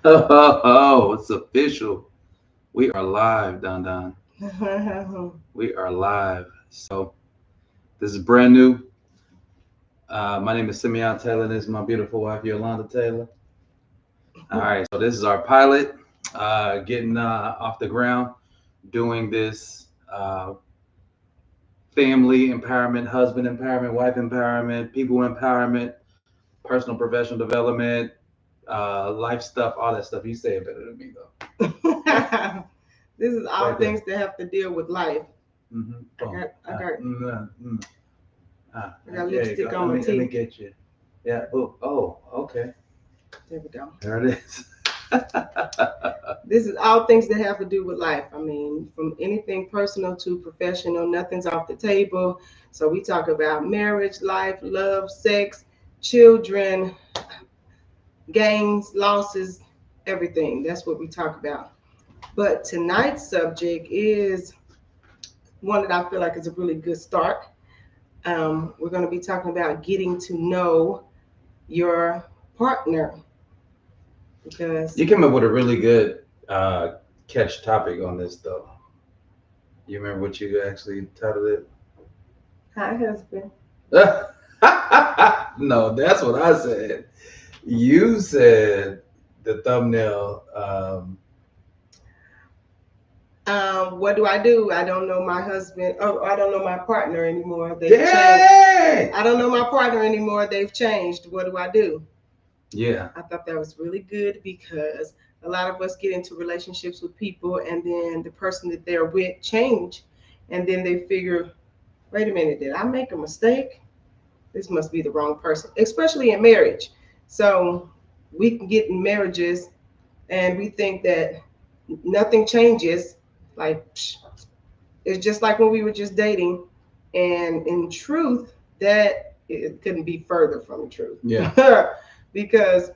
Oh, it's official. We are live, Don Don. We are live. So this is brand new. My name is Simeon Taylor. This is my beautiful wife, Yolanda Taylor. All right. So this is our pilot, getting off the ground, doing this family empowerment, husband empowerment, wife empowerment, people empowerment, personal professional development, life stuff, all that stuff. You say it better than me, though. This is all Right there. things that have to deal with life. Mm-hmm. I got lipstick on my Let me teeth. get you. Yeah. Oh, okay. There we go. There it is. This is all things that have to do with life. I mean, from anything personal to professional, nothing's off the table. So we talk about marriage, life, love, sex, children, gains, losses, everything. That's what we talk about. But tonight's subject is one that I feel like is a really good start. We're going to be talking about getting to know your partner because You came up with a really good catch topic on this, though. You remember what you actually titled it? hi husband. No, that's what I said. You said the thumbnail. What do I do? I don't know my husband. Oh, I don't know my partner anymore. They've changed. Dang! I don't know my partner anymore. They've changed. What do I do? Yeah. I thought that was really good because a lot of us get into relationships with people and then the person that they're with change. And then they figure, wait a minute, did I make a mistake? This must be the wrong person, especially in marriage. So we can get in marriages and we think that nothing changes. Like, it's just like when we were just dating. And in truth, that it couldn't be further from the truth. Yeah. Because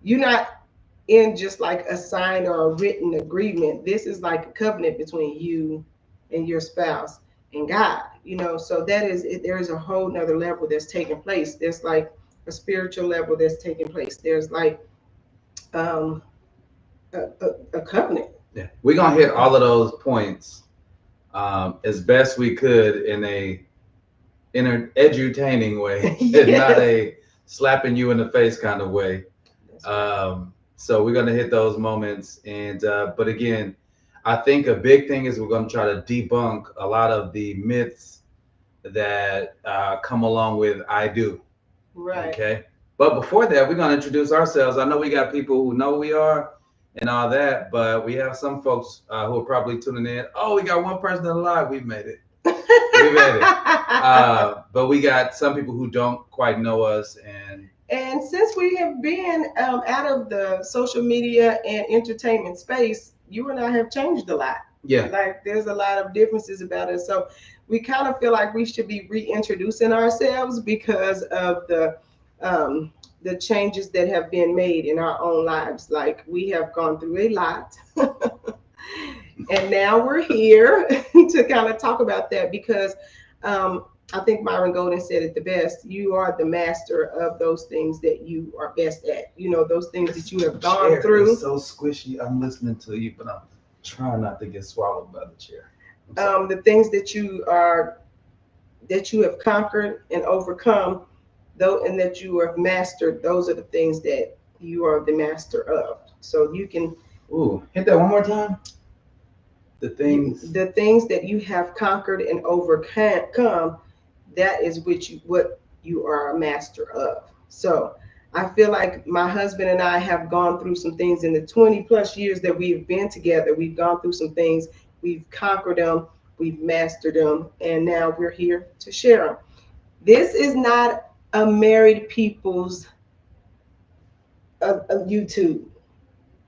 you're not in just like a signed or a written agreement. This is like a covenant between you and your spouse and God, so that is it. There is a whole nother level that's taking place. There's like a spiritual level that's taking place. There's like um, a covenant. Yeah. We're going to hit all of those points as best we could in an edutaining way, Yes. and not a slapping you in the face kind of way. So we're going to hit those moments. And but again, I think a big thing is we're going to try to debunk a lot of the myths that come along with I do. Right. Okay. But before that, we're going to introduce ourselves. I know we got people who know who we are and all that, but we have some folks who are probably tuning in. Oh, we got one person alive. We made it. We made it. But we got some people who don't quite know us. And since we have been out of the social media and entertainment space, you and I have changed a lot. Yeah. Like there's a lot of differences about us. So we kind of feel like we should be reintroducing ourselves because of the changes that have been made in our own lives. Like we have gone through a lot. And now we're here to kind of talk about that because I think Myron Golden said it the best. You are the master of those things that you are best at. Those things that you have gone through. It's so squishy. I'm listening to you, but I'm trying not to get swallowed by the chair. The things that you have conquered and overcome, though, and that you have mastered. Those are the things that you are the master of. So you can. Ooh, hit that one more time. The things that you have conquered and overcome, that is what you are a master of. So I feel like my husband and I have gone through some things in the 20 plus years that we've been together. We've gone through some things, we've conquered them, we've mastered them, and now we're here to share them. This is not a married people's YouTube.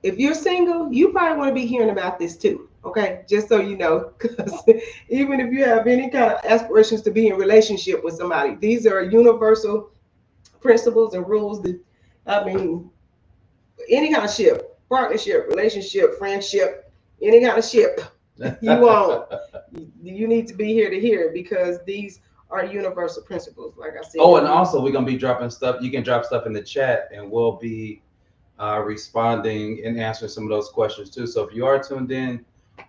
If you're single, you probably want to be hearing about this too. Okay, just so you know, because even if you have any kind of aspirations to be in relationship with somebody, these are universal principles and rules that, I mean, any kind of ship, partnership, relationship, friendship, any kind of ship you want, you need to be here to hear it because these are universal principles, like I said. Oh, and also we're gonna be dropping stuff. You can drop stuff in the chat, and we'll be responding and answering some of those questions too. So if you are tuned in,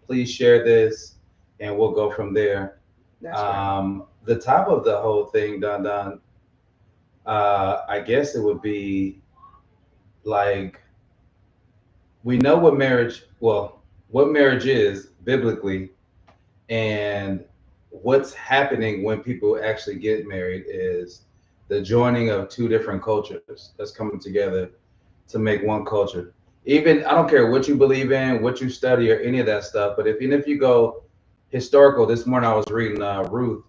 please share this, and we'll go from there. That's right. The top of the whole thing, Don, I guess it would be like we know what marriage, well, what marriage is biblically, and what's happening when people actually get married is the joining of two different cultures that's coming together to make one culture. Even I don't care what you believe in, what you study, or any of that stuff. But if even if you go historical, this morning I was reading Ruth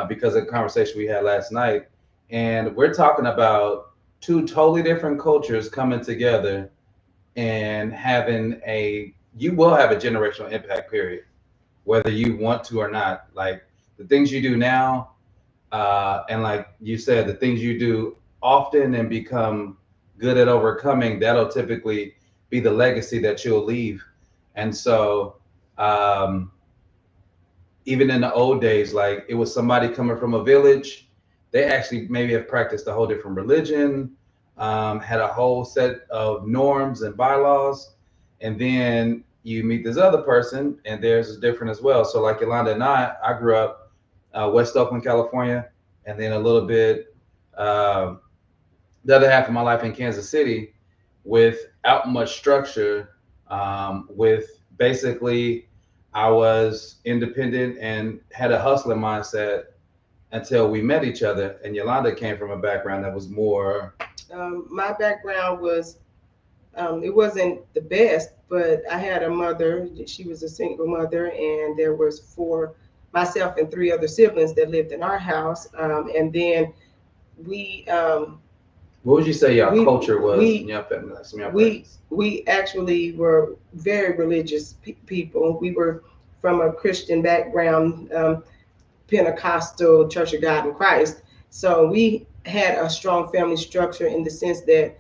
because of the conversation we had last night, and we're talking about two totally different cultures coming together and having a you will have a generational impact. Period, whether you want to or not. Like the things you do now, and like you said, the things you do often and become good at overcoming, that'll typically be the legacy that you'll leave. And so, um, even in the old days, like it was somebody coming from a village, they actually maybe have practiced a whole different religion, had a whole set of norms and bylaws, and then you meet this other person, and theirs is different as well. So, like Yolanda and I grew up West Oakland, California, and then a little bit um the other half of my life in Kansas City without much structure. With basically, I was independent and had a hustling mindset until we met each other. And Yolanda came from a background that was more. My background was, it wasn't the best, but I had a mother. She was a single mother, and there was myself and three other siblings that lived in our house. And then we What would you say your culture was in your family? Some of your we actually were very religious people. We were from a Christian background, Pentecostal Church of God in Christ. So we had a strong family structure in the sense that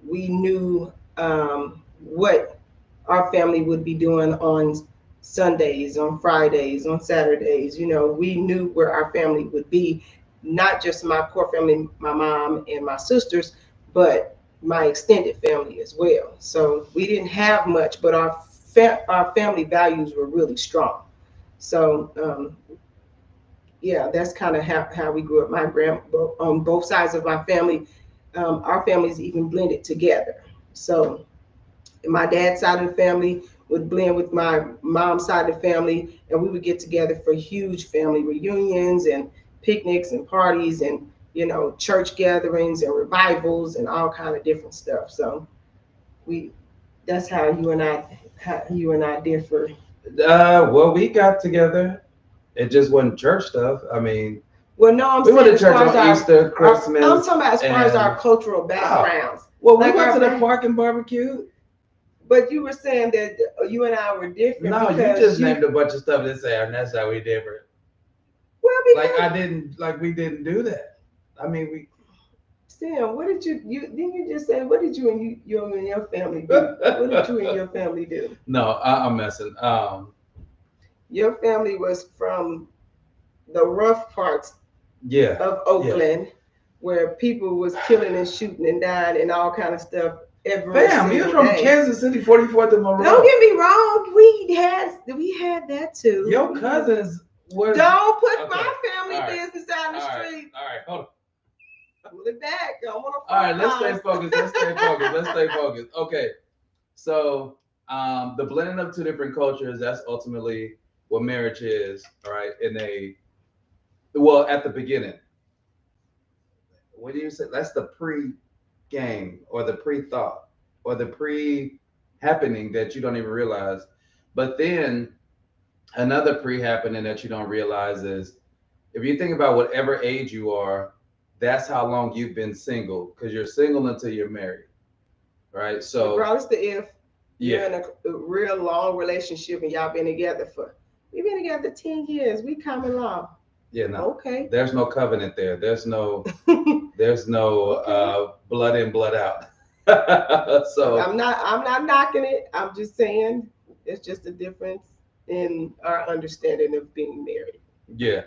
we knew what our family would be doing on Sundays, on Fridays, on Saturdays. You know, we knew where our family would be, not just my core family, my mom and my sisters, but my extended family as well. So we didn't have much, but our family values were really strong. So yeah, that's kind of how we grew up. My on both sides of my family, our families even blended together. So my dad's side of the family would blend with my mom's side of the family, and we would get together for huge family reunions and picnics and parties and church gatherings and revivals and all kind of different stuff. So we that's how you and I differ. Well, we got together. It just wasn't church stuff. I mean, well, no, I'm we saying went to as church far as on Easter, Christmas. I'm talking about as far as our cultural backgrounds. Well, we went to the park and barbecued. But you were saying that you and I were different. No, you just named a bunch of stuff and said, and that's how we different. Well, we didn't do that. I mean, we. Sam, what did you didn't you just say, what did you and your family do? What did you and your family do? No, I'm messing. Your family was from the rough parts of Oakland, where people was killing and shooting and dying and all kind of stuff. Bam, you're from Kansas City, 44th and Monroe. Don't get me wrong, we had that too. Your cousins were. Don't put my family business out in the street. All right, hold on. Pull it back. I want to. All right, let's stay focused. Okay, so the blending of two different cultures, that's ultimately what marriage is. All right, at the beginning. What do you say? That's the pre-game or the pre-thought or the pre-happening that you don't even realize. But then another pre-happening that you don't realize is if you think about whatever age you are, that's how long you've been single, because you're single until you're married, right? So regardless of if you're in a real long relationship and y'all been together we've been together 10 years, we come along. Yeah, no. Okay. There's no covenant there. There's no blood in, blood out. So I'm not knocking it. I'm just saying it's just a difference in our understanding of being married. Yeah.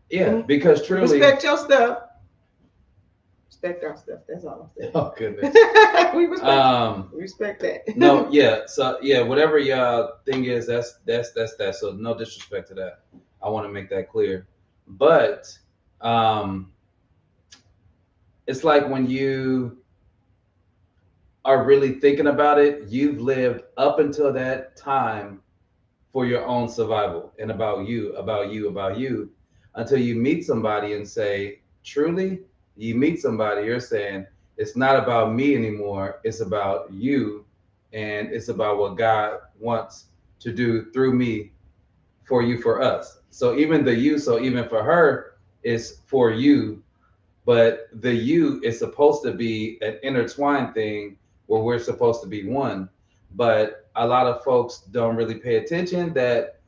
And because truly respect your stuff. Respect our stuff. That's all I'm saying. Oh goodness. We respect that. No, yeah. So yeah, whatever your thing is, that's that. So no disrespect to that. I want to make that clear. But um, it's like when you are really thinking about it, you've lived up until that time for your own survival and about you, until you meet somebody and say, truly, you meet somebody, you're saying, it's not about me anymore, it's about you, and it's about what God wants to do through me for you, for us. So even the you, so even for her, is for you, but the you is supposed to be an intertwined thing where we're supposed to be one. But a lot of folks don't really pay attention that,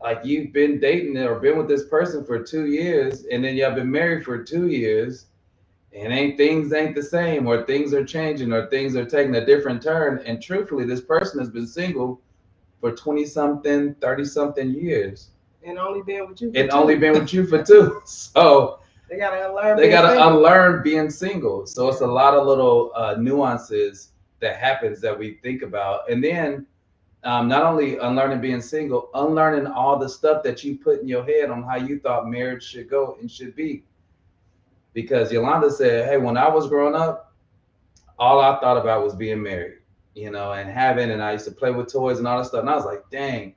like, you've been dating or been with this person for 2 years, and then y'all been married for 2 years, and ain't the same, or things are changing, or things are taking a different turn. And truthfully, this person has been single for 20 something, 30 something years. And only been with you. Only been with you for 2. So they gotta unlearn. Unlearn being single. So it's a lot of little nuances that happens that we think about, and then not only unlearning being single, unlearning all the stuff that you put in your head on how you thought marriage should go and should be. Because Yolanda said, "Hey, when I was growing up, all I thought about was being married, and having, and I used to play with toys and all that stuff." And I was like, "Dang."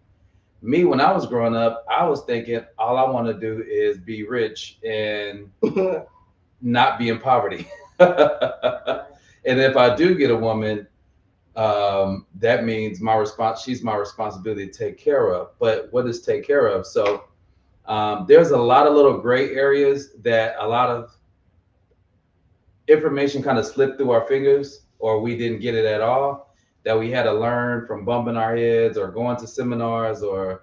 Me, when I was growing up, I was thinking all I want to do is be rich and not be in poverty. And if I do get a woman, that means she's my responsibility to take care of. But what is take care of? So there's a lot of little gray areas that a lot of information kind of slipped through our fingers, or we didn't get it at all, that we had to learn from bumping our heads or going to seminars or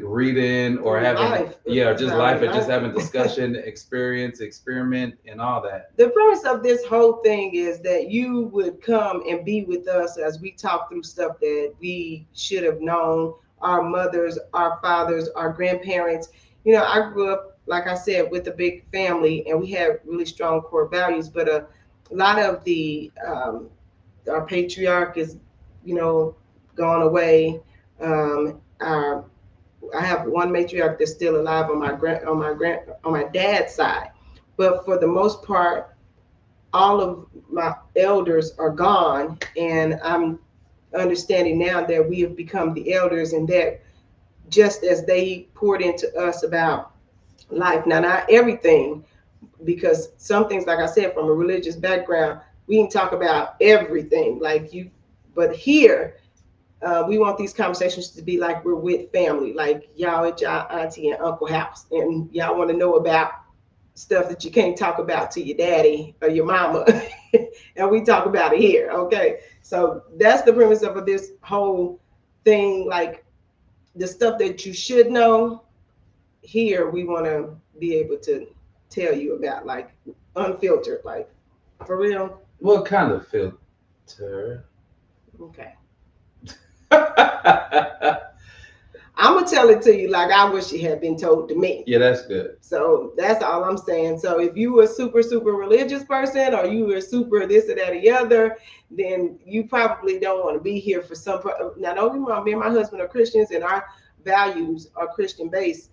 reading or having life. Life, or just having discussion, experience, experiment, and all that. The premise of this whole thing is that you would come and be with us as we talk through stuff that we should have known, our mothers, our fathers, our grandparents. I grew up, like I said, with a big family, and we had really strong core values, but a lot of the our patriarch is gone away. I have one matriarch that's still alive on my dad's side, but for the most part, all of my elders are gone, and I'm understanding now that we have become the elders, and that just as they poured into us about life, now not everything, because some things, like I said, from a religious background, we can talk about everything, but here we want these conversations to be like we're with family, like y'all at y'all auntie and uncle house, and y'all want to know about stuff that you can't talk about to your daddy or your mama, and we talk about it here. Okay, so that's the premise of this whole thing. Like the stuff that you should know, here we want to be able to tell you about, like unfiltered, like for real. What kind of filter? Okay. I'm gonna tell it to you like I wish it had been told to me. Yeah, that's good. So that's all I'm saying. So if you were a super religious person, or you were super this or that or the other, then you probably don't want to be here for some. Now, don't get me wrong, me and my husband are Christians, and our values are Christian based.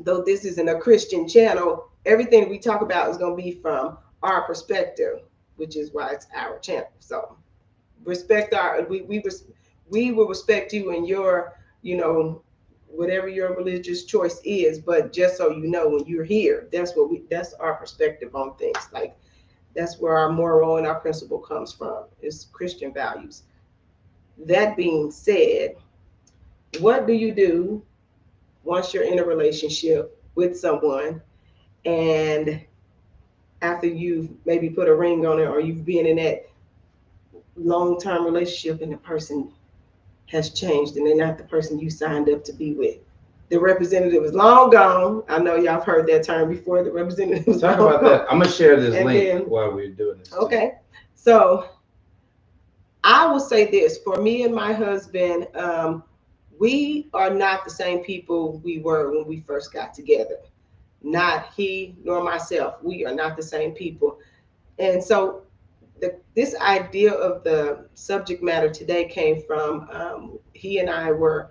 Though this isn't a Christian channel, everything we talk about is gonna be from our perspective, which is why it's our channel. So respect we will respect you and your, whatever your religious choice is. But just so you know, when you're here, that's our perspective on things. Like that's where our moral and our principle comes from, is Christian values. That being said, what do you do once you're in a relationship with someone, and after you've maybe put a ring on it, or you've been in that long-term relationship, and the person has changed and they're not the person you signed up to be with? The representative is long gone. I know y'all have heard that term before. The representative is talk about gone. That. I'm gonna share this link while we're doing this. Okay. So I will say this: for me and my husband, we are not the same people we were when we first got together. not he nor myself. We are not the same people. And so this idea of the subject matter today came from he and I were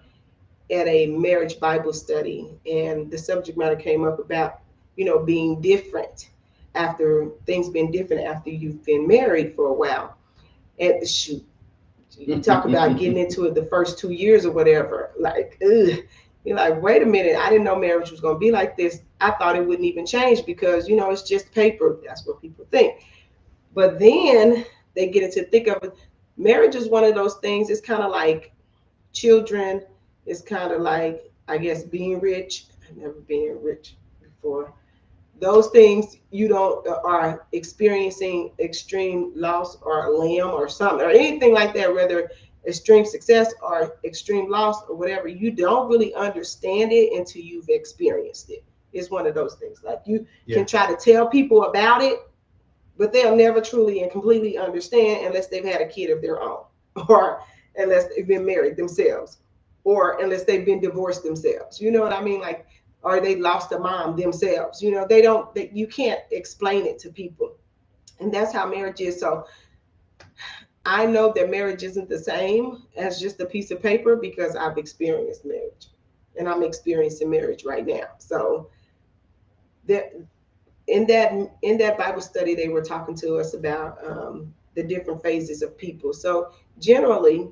at a marriage Bible study, and the subject matter came up about, being different after things been different after you've been married for a while. And shoot, you talk about getting into it the first 2 years or whatever, like, ugh. You're like, wait a minute, I didn't know marriage was going to be like this. I thought it wouldn't even change because, it's just paper. That's what people think. But then they get into the thick of it. Marriage is one of those things. It's kind of like children. It's kind of like, I guess, being rich. I've never been rich before. Those things you don't are experiencing extreme loss or a limb or something or anything like that, whether extreme success or extreme loss or whatever, you don't really understand it until you've experienced it. It's one of those things. Like you can try to tell people about it, but they'll never truly and completely understand unless they've had a kid of their own, or unless they've been married themselves, or unless they've been divorced themselves. You know what I mean? Like, or they lost a mom themselves. You can't explain it to people. And that's how marriage is. So I know that marriage isn't the same as just a piece of paper because I've experienced marriage, and I'm experiencing marriage right now. So that in that Bible study, they were talking to us about the different phases of people. So generally,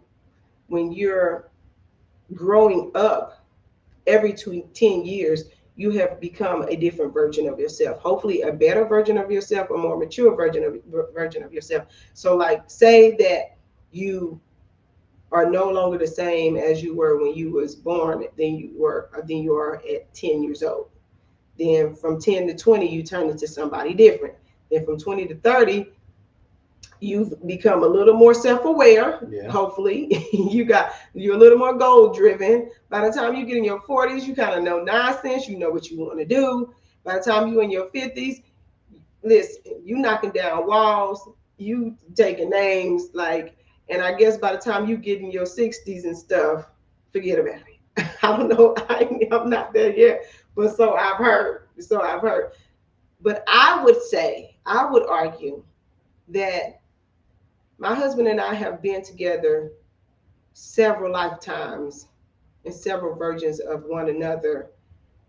when you're growing up, every 10 years, you have become a different version of yourself. Hopefully, a better version of yourself, a more mature version of yourself. So, like, say that you are no longer the same as you were when you was born than you are at 10 years old. Then from 10 to 20, you turn into somebody different. Then from 20 to 30, you've become a little more self-aware. Yeah. Hopefully, you're a little more goal-driven. By the time you get in your 40s, you kind of know nonsense. You know what you want to do. By the time you're in your 50s, listen, you knocking down walls, you taking names, like, and I guess by the time you get in your 60s and stuff, forget about it. I don't know. I'm not there yet, but so I've heard. But I would argue that my husband and I have been together several lifetimes and several versions of one another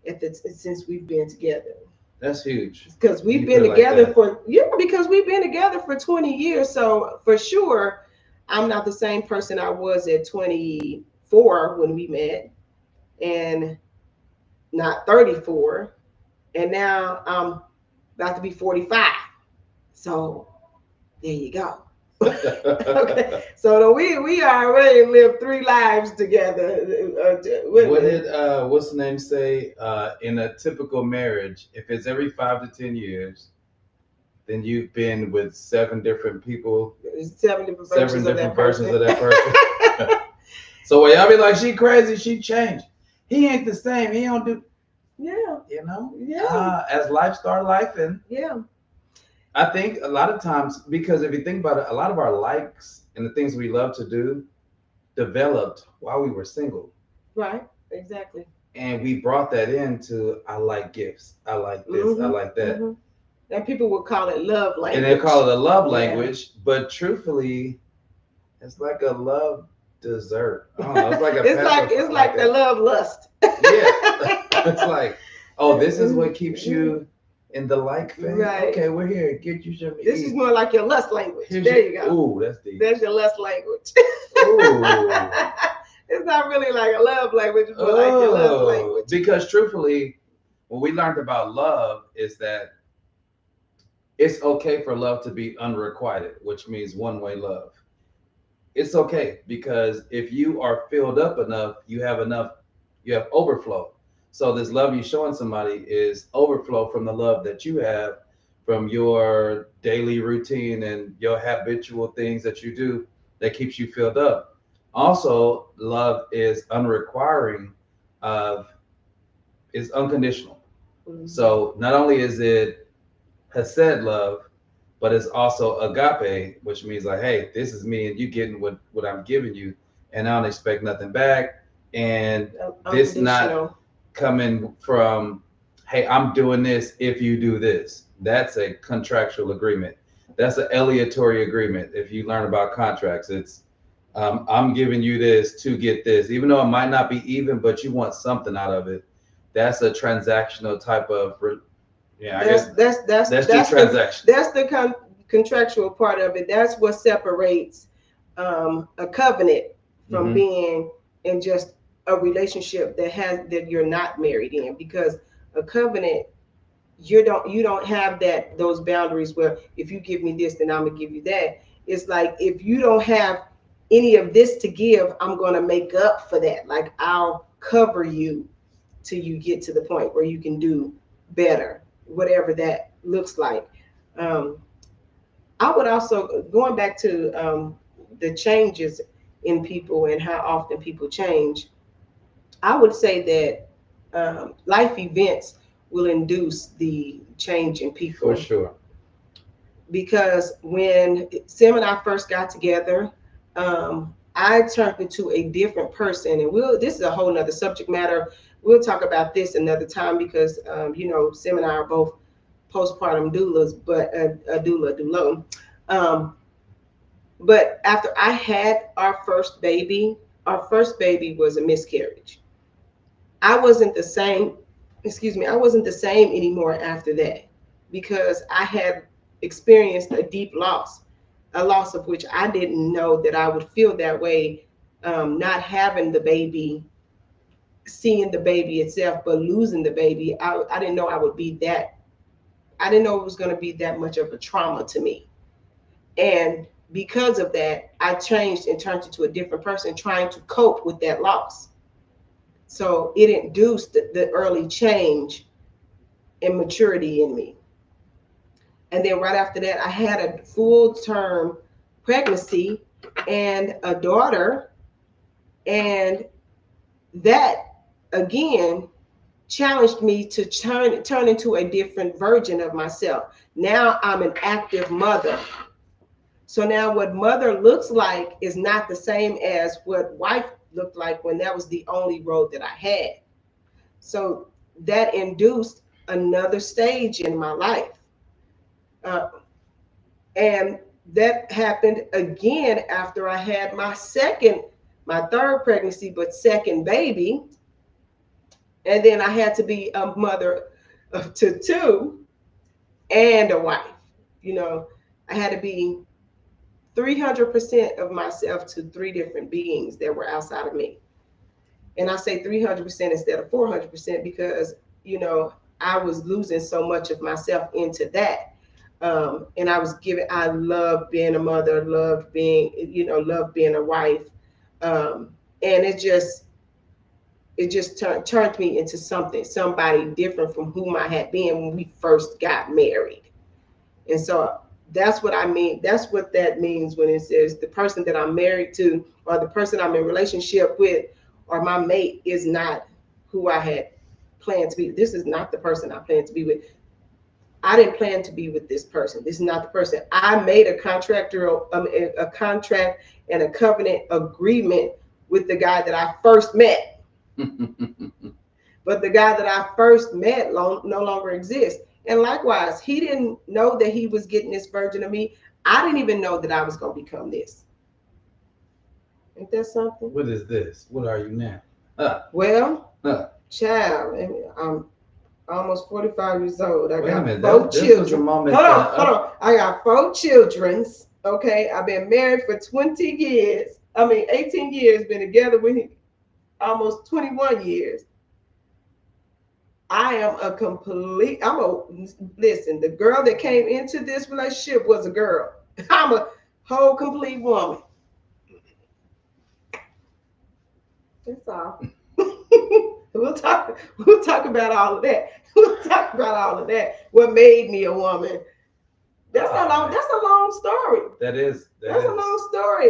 since we've been together. That's huge. Because we've been together because we've been together for 20 years. So for sure, I'm not the same person I was at 24 when we met, and not 34. And now I'm about to be 45. So there you go. Okay, so we already lived 3 lives together. What did what's the name say? In a typical marriage, if it's every 5 to 10 years, then you've been with 7 different people, 7 different versions of that person. So when y'all be like, she crazy, she changed. He ain't the same. He don't do. Yeah. Yeah. As life start life, and I think a lot of times, because if you think about it, a lot of our likes and the things we love to do developed while we were single. Right, exactly. And we brought that into, I like gifts, I like this, I like that. Mm-hmm. And people would call it love language. And they call it a love language, but truthfully, it's like a love dessert. I don't know. It's like it's like the love lust. Yeah. It's like, oh, this is what keeps you in the like thing. Right. Okay, we're here. Get you something. This is more like your lust language. There you go. Ooh, that's deep. That's your lust language. Ooh. It's not really like a love language, but like your love language. Because truthfully, what we learned about love is that it's okay for love to be unrequited, which means one-way love. It's okay, because if you are filled up enough, you have overflow. So this love you're showing somebody is overflow from the love that you have from your daily routine and your habitual things that you do that keeps you filled up. Also, love is is unconditional. Mm-hmm. So not only is it Hesed love, but it's also agape, which means like, hey, this is me and you getting what I'm giving you, and I don't expect nothing back. And this not coming from, hey, I'm doing this if you do this. That's a contractual agreement. That's an aleatory agreement. If you learn about contracts, it's I'm giving you this to get this, even though it might not be even, but you want something out of it. That's a transactional type of, yeah. I guess that's the transaction. That's the contractual part of it. That's what separates a covenant from being in just a relationship that you're not married in, because a covenant, you don't have those boundaries where if you give me this, then I'm gonna give you that. It's like, if you don't have any of this to give, I'm gonna make up for that. Like, I'll cover you till you get to the point where you can do better, whatever that looks like. um, I would also, going back to the changes in people and how often people change, I would say that life events will induce the change in people. For sure. Because when Sam and I first got together, I turned into a different person. And this is a whole nother subject matter. We'll talk about this another time, because Sam and I are both postpartum doulas, but a doula. But after I had our first baby was a miscarriage. I wasn't the same, I wasn't the same anymore after that, because I had experienced a deep loss, a loss of which I didn't know that I would feel that way, not having the baby, seeing the baby itself, but losing the baby. I didn't know I would be that, I didn't know it was going to be that much of a trauma to me. And because of that, I changed and turned into a different person, trying to cope with that loss. So it induced the early change and maturity in me. And then right after that, I had a full-term pregnancy and a daughter. And that, again, challenged me to turn into a different version of myself. Now I'm an active mother. So now what mother looks like is not the same as what wife looked like when that was the only road that I had. So that induced another stage in my life. And that happened again after I had my third pregnancy, but second baby. And then I had to be a mother to two and a wife. I had to be 300% of myself to three different beings that were outside of me. And I say 300% instead of 400% because, I was losing so much of myself into that. And I loved being a mother, loved being a wife. And it just turned me into somebody different from whom I had been when we first got married. And so that's what I mean. That's what that means when it says the person that I'm married to, or the person I'm in relationship with, or my mate is not who I had planned to be. This is not the person I planned to be with. I didn't plan to be with this person. This is not the person. I made a contract and a covenant agreement with the guy that I first met. But the guy that I first met no longer exists. And likewise, he didn't know that he was getting this version of me. I didn't even know that I was going to become this. Ain't that something? What is this? What are you now? Well, child, I'm almost 45 years old. I got four children. Hold on. I got 4 children. Okay. I've been married for 18 years, been together with him almost 21 years. I am listen, the girl that came into this relationship was a girl. I'm a whole complete woman. That's all. We'll talk about all of that. We'll talk about all of that. What made me a woman. That's a long story. That's a long story.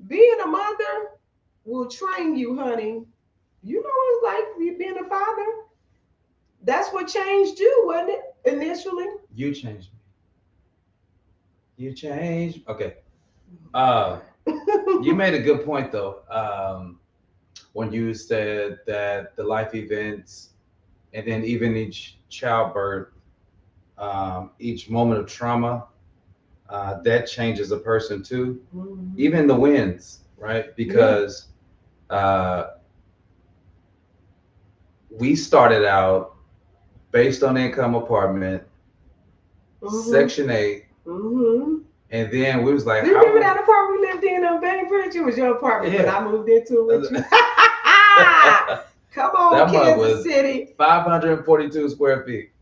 Being a mother will train you, honey. You know what it's like being a father? That's what changed you, wasn't it? Initially. You changed me. You changed. Okay. You made a good point though. When you said that the life events And then even each childbirth, each moment of trauma, that changes a person too. Even the wins, right? Because we started out based on income apartment, Section 8. And then we was like, you remember that apartment we lived in on Bainbridge? It was your apartment, but I moved into it with you. Come on, Kansas City. 542 square feet.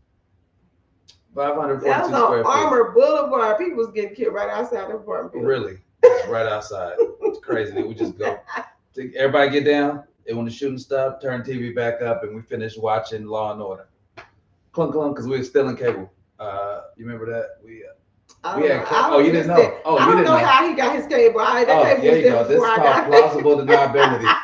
542 that was square on feet. Armour Boulevard. People was getting killed right outside the apartment. Really? It's right outside. It's crazy. We just go. Everybody get down. And when the shooting stopped, turn TV back up, and we finished watching Law and Order. Clunk clunk, because we were still in cable. You remember that? We had cable. Oh, you didn't know? Oh, you didn't know how he got his cable. There you go. This is called plausible deniability.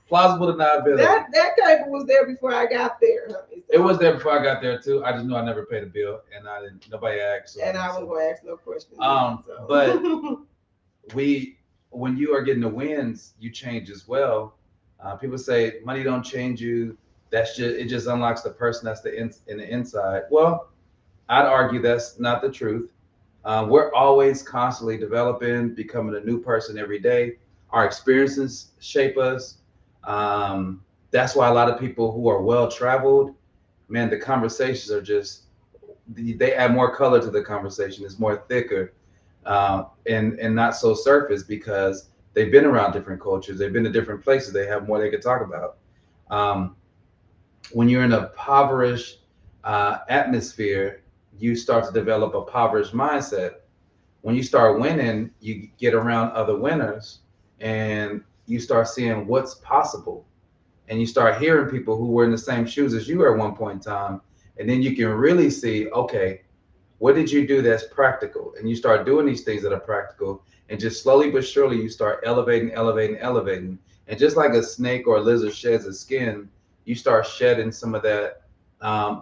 Plausible deniability. That cable was there before I got there. It was there before I got there too. I just knew I never paid a bill, and I didn't. Nobody asked. And I wasn't going to ask no questions. But when you are getting the wins, you change as well. People say money don't change you. It just unlocks the person that's in the inside. Well, I'd argue that's not the truth. We're always constantly developing, becoming a new person every day. Our experiences shape us. That's why a lot of people who are well traveled, man, the conversations are just, they add more color to the conversation. It's more thicker, and not so surface, because they've been around different cultures. They've been to different places. They have more they could talk about. When you're in a impoverished atmosphere, you start to develop a impoverished mindset. When you start winning, you get around other winners, and you start seeing what's possible. And you start hearing people who were in the same shoes as you were at one point in time. And then you can really see, okay, what did you do that's practical? And you start doing these things that are practical. And just slowly but surely, you start elevating. And just like a snake or a lizard sheds its skin, you start shedding some of that,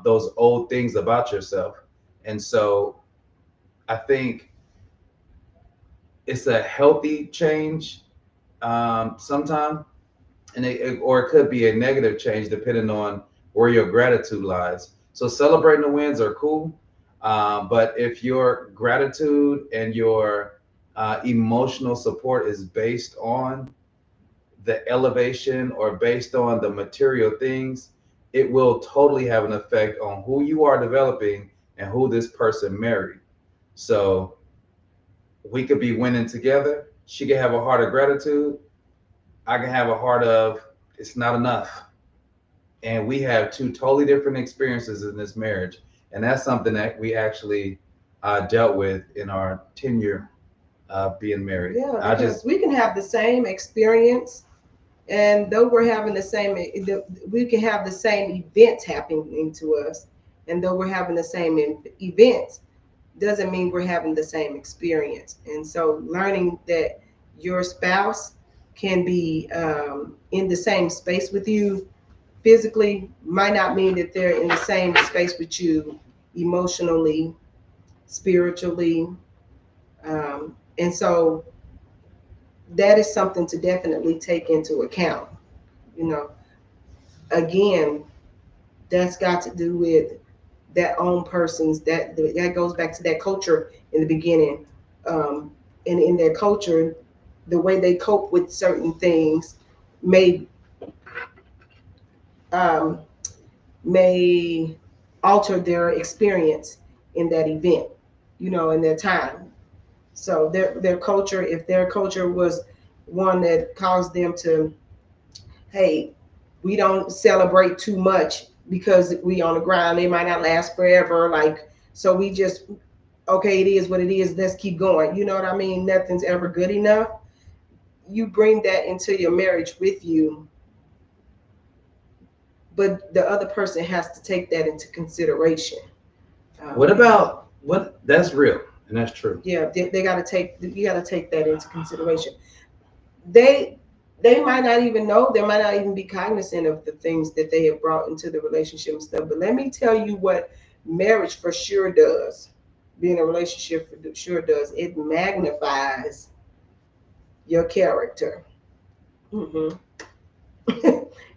those old things about yourself. And so I think it's a healthy change sometimes. Or it could be a negative change depending on where your gratitude lies. So celebrating the wins are cool, but if your gratitude and your emotional support is based on the elevation or based on the material things, it will totally have an effect on who you are developing and who this person married. So we could be winning together. She could have a heart of gratitude. I can have a heart of it's not enough. And we have two totally different experiences in this marriage. And that's something that we actually dealt with in our tenure being married. Yeah, we can have the same experience, and though we're having we can have the same events happening to us. And though we're having the same events, doesn't mean we're having the same experience. And so learning that your spouse can be in the same space with you physically might not mean that they're in the same space with you emotionally, spiritually. And so that is something to definitely take into account. Again, that's got to do with that own person's, that goes back to that culture in the beginning. And in their culture, the way they cope with certain things may alter their experience in that event, in their time. So their culture, if their culture was one that caused them to, hey, we don't celebrate too much because we on the ground, it might not last forever. So we just, okay, it is what it is. Let's keep going. You know what I mean? Nothing's ever good enough. You bring that into your marriage with you, but the other person has to take that into consideration. That's real and that's true. Yeah, you got to take that into consideration. They might not even know, they might not even be cognizant of the things that they have brought into the relationship and stuff. But let me tell you what marriage for sure does. Being a relationship for sure does. It magnifies your character.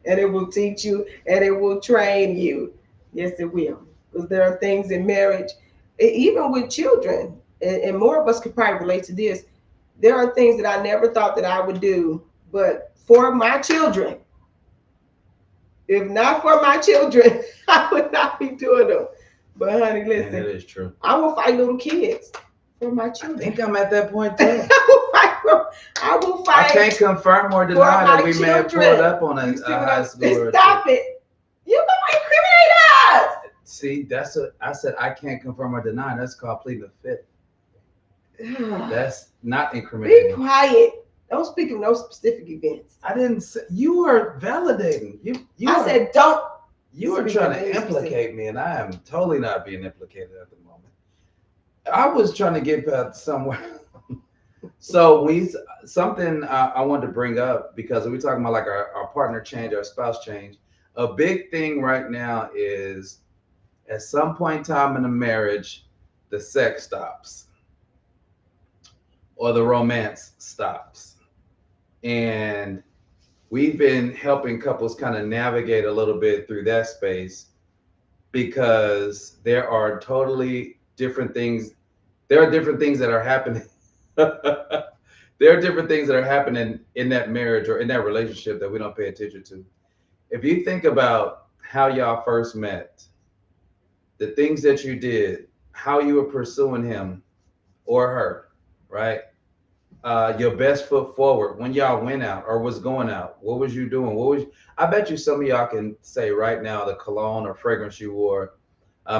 and it will teach you, and it will train you. Yes, it will. Because there are things in marriage, even with children, and more of us could probably relate to this. There are things that I never thought that I would do, but for my children, if not for my children, I would not be doing them. But honey, listen, that is true. I will fight little kids for my children. I think I'm at that point too. I will fight. I can't confirm or deny that we may have pulled up on a high school. Stop it! You gonna incriminate us? See, that's what I said. I can't confirm or deny. That's called pleading the fifth. That's not incriminating. Be quiet. Don't speak of no specific events. I didn't say you were validating. I said don't. You were trying to implicate me, and I am totally not being implicated at the moment. I was trying to get somewhere. So something I wanted to bring up, because we're talking about like our partner change, our spouse change. A big thing right now is at some point in time in a marriage, the sex stops or the romance stops. And we've been helping couples kind of navigate a little bit through that space, because there are totally different things. There are different things that are happening. There are different things that are happening in that marriage or in that relationship that we don't pay attention to. If you think about how y'all first met, the things that you did, how you were pursuing him or her, right? Your best foot forward when y'all went out or was going out. What was you doing? I bet you some of y'all can say right now the cologne or fragrance you wore.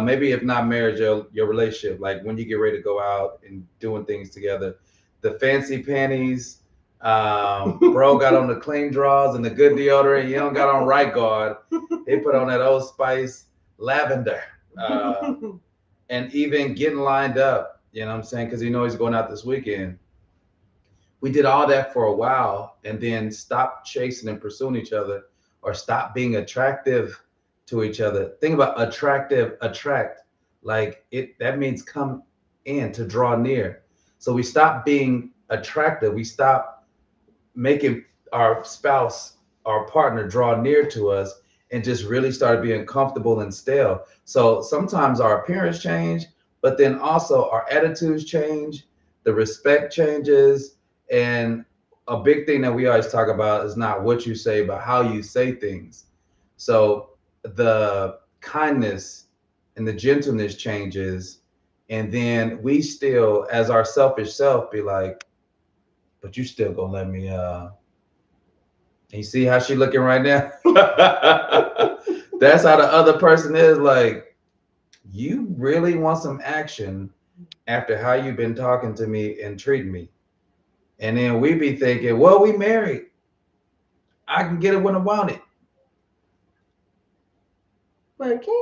Maybe if not marriage, your relationship, like when you get ready to go out and doing things together. The fancy panties, bro got on the clean drawers and the good deodorant. You don't got on Right Guard. They put on that Old Spice lavender. And even getting lined up, you know what I'm saying? Because you know he's going out this weekend. We did all that for a while and then stopped chasing and pursuing each other, or stopped being attractive to each other. Think about attract, like that means come in, to draw near. So we stopped being attractive. We stopped making our spouse, our partner, draw near to us, and just really started being comfortable and stale. So sometimes our appearance change, but then also our attitudes change, the respect changes. And a big thing that we always talk about is not what you say, but how you say things. So the kindness and the gentleness changes. And then we still, as our selfish self, be like, but you still gonna let me, and you see how she looking right now? That's how the other person is. Like, you really want some action after how you've been talking to me and treating me. And then we be thinking, well, we married. I can get it when I want it. But can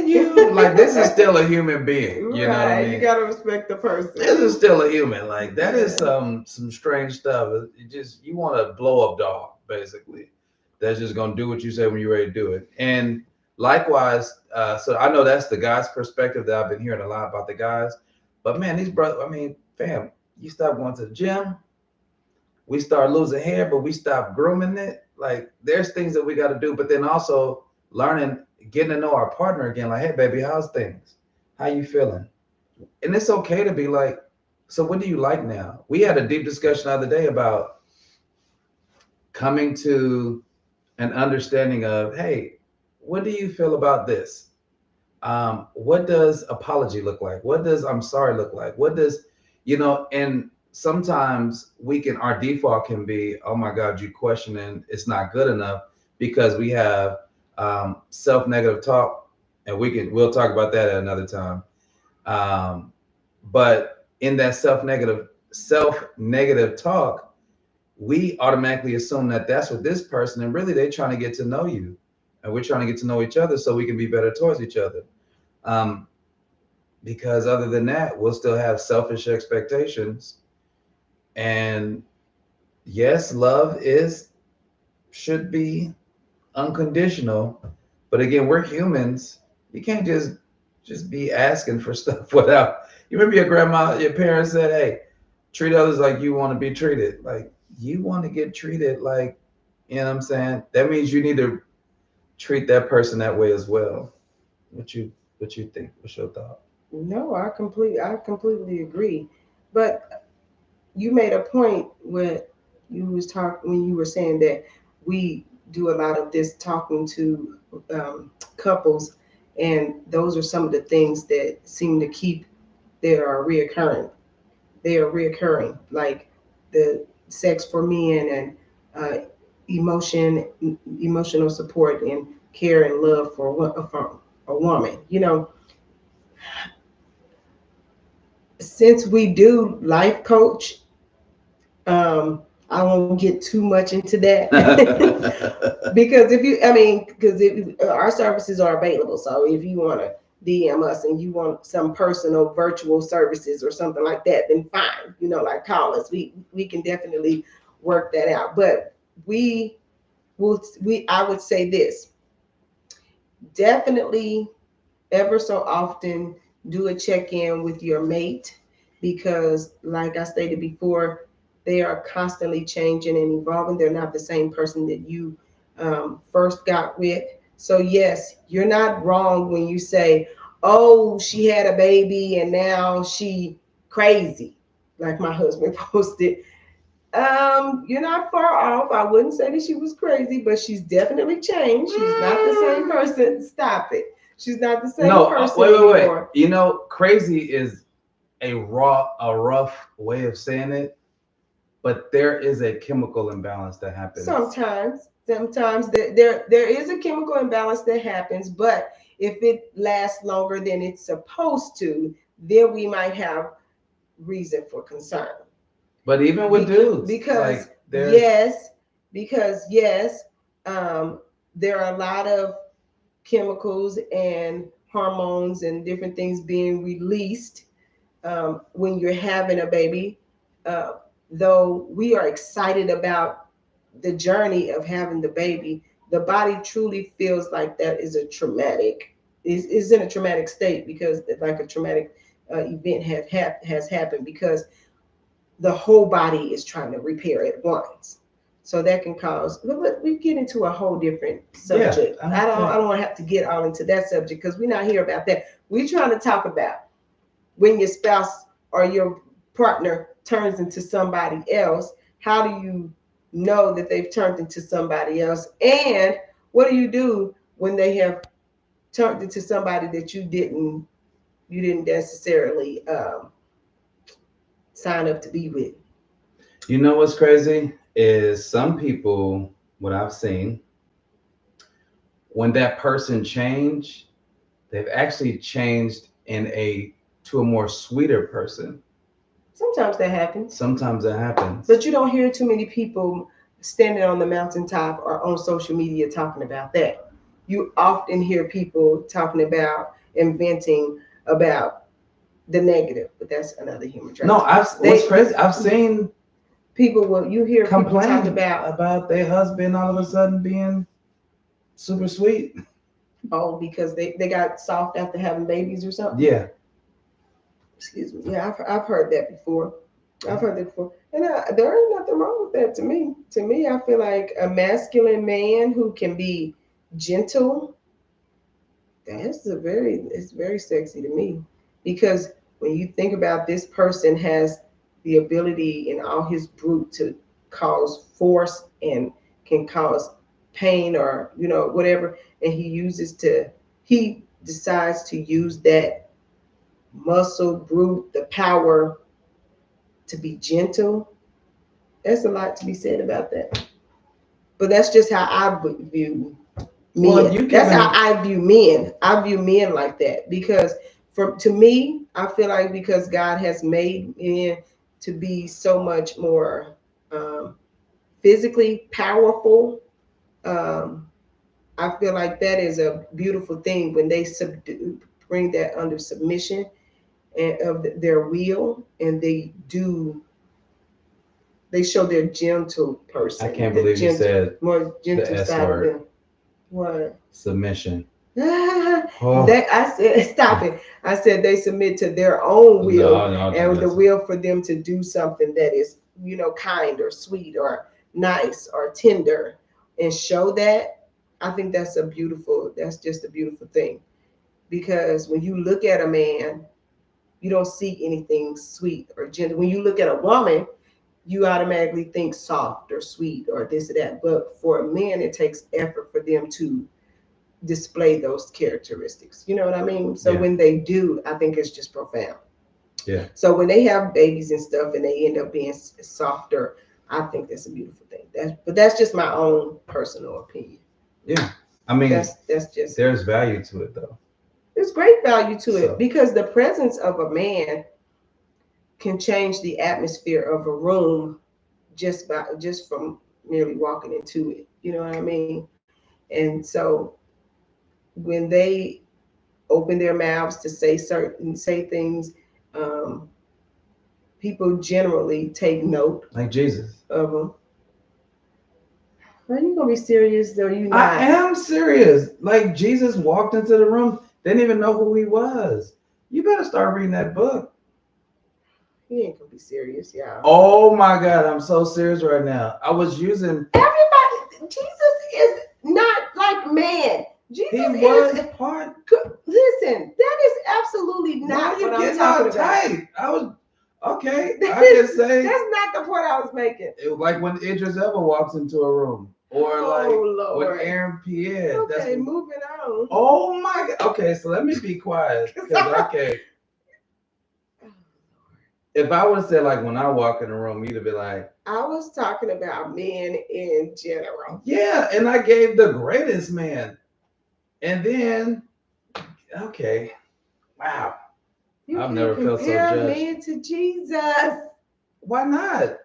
you? Like, this is still a human being. You know what I mean? You gotta respect the person. This is still a human. Like, that is some strange stuff. You want a blow up dog, basically. That's just gonna do what you say when you're ready to do it. And likewise, so I know that's the guy's perspective that I've been hearing a lot about the guys. But man, these brothers, I mean, fam, you stop going to the gym. We start losing hair, but we stop grooming it. Like, there's things that we got to do, but then also learning, getting to know our partner again. Like, hey, baby, how's things? How you feeling? And it's okay to be like, so what do you like now? We had a deep discussion the other day about coming to an understanding of, hey, what do you feel about this? What does apology look like? What does I'm sorry look like? What does, and sometimes our default can be, oh my God, you questioning, it's not good enough, because we have self-negative talk, and we'll talk about that at another time. But in that self-negative talk, we automatically assume that that's what this person, and really they're trying to get to know you, and we're trying to get to know each other so we can be better towards each other. Because other than that, we'll still have selfish expectations. And yes, love should be unconditional. But again, we're humans. You can't just be asking for stuff without. You remember your parents said, hey, treat others like you want to be treated. Like, you want to get treated like You know what I'm saying? That means you need to treat that person that way as well. What you think? What's your thought? No, I completely agree. But you made a point when you were saying that we do a lot of this talking to couples, and those are some of the things that seem to keep that are reoccurring. They are reoccurring, like the sex for men and emotion, emotional support and care and love for a woman. Since we do life coach, I won't get too much into that because our services are available. So if you want to DM us and you want some personal virtual services or something like that, then fine. Like call us. We can definitely work that out. But we I would say this: definitely ever so often do a check-in with your mate, because like I stated before, they are constantly changing and evolving. They're not the same person that you first got with. So yes, you're not wrong when you say, oh, she had a baby and now she crazy, like my husband posted. You're not far off. I wouldn't say that she was crazy, but she's definitely changed. She's not the same person. Stop it. She's not the same No, person wait. anymore. Crazy is a rough way of saying it, but there is a chemical imbalance that happens. Sometimes there is a chemical imbalance that happens, but if it lasts longer than it's supposed to, then we might have reason for concern. But even with dudes, because like yes, because yes, there are a lot of chemicals and hormones and different things being released when you're having a baby. Uh, though we are excited about the journey of having the baby, the body truly feels like that is a traumatic, is in a traumatic state, because like a traumatic event has happened, because the whole body is trying to repair at once. So that can cause. We get into a whole different subject. Yeah, I don't want to have to get all into that subject because we're not here about that. We're trying to talk about when your spouse or your partner turns into somebody else. How do you know that they've turned into somebody else? And what do you do when they have turned into somebody that you didn't necessarily sign up to be with? you know what's crazy is some people, what I've seen, when that person change, they've actually changed to a more sweeter person. Sometimes that happens. Sometimes that happens. But you don't hear too many people standing on the mountaintop or on social media talking about that. You often hear people talking about inventing about the negative, but that's another human trait. No, what's crazy, I've seen you hear people talk about their husband all of a sudden being super sweet. Oh, because they got soft after having babies or something. Yeah. Excuse me. Yeah, I've heard that before. I've heard that before, and there ain't nothing wrong with that to me. To me, I feel like a masculine man who can be gentle. It's very sexy to me, because when you think about this person has the ability in all his brute to cause force and can cause pain or whatever, and he decides to use that muscle brute, the power to be gentle. There's a lot to be said about that. But that's just how I view men. Well, that's how I view men. I view men like that, because to me, I feel like because God has made men to be so much more physically powerful. Um, I feel like that is a beautiful thing when they bring that under submission and of their will, and they show their gentle person. I can't believe you said more gentle the S side word. of them. What? Submission. I said, stop it. I said they submit to their own will, and the will for them to do something that is, kind or sweet or nice or tender and show that, I think that's just a beautiful thing. Because when you look at a man, you don't see anything sweet or gentle. When you look at a woman, you automatically think soft or sweet or this or that. But for men, it takes effort for them to display those characteristics. You know what I mean? So when they do, I think it's just profound. Yeah. So when they have babies and stuff and they end up being softer, I think that's a beautiful thing. But that's just my own personal opinion. Yeah. I mean, that's just, there's value to it though. There's great value to it because the presence of a man can change the atmosphere of a room just from merely walking into it. You know what I mean? And so when they open their mouths to say things, um, people generally take note. Like Jesus. Of them. Are you gonna be serious or you not? I am serious. Like Jesus walked into the room, didn't even know who he was. You better start reading that book. He ain't gonna be serious, y'all. Oh my God, I'm so serious right now. I was using Jesus is not like man. Jesus was part. Listen, that is absolutely not what I'm talking about. Tight. I was okay. I just say that's not the point I was making. It, like when Idris Elba walks into a room, or when Aaron Pierre. Okay, moving on. Oh my God. Okay, so let me be quiet. Okay. If I would have said like when I walk in the room, you'd have been like, I was talking about men in general. Yeah, and I gave the greatest man. And then, okay, wow. I've never felt so judged. Compare men to Jesus. Why not?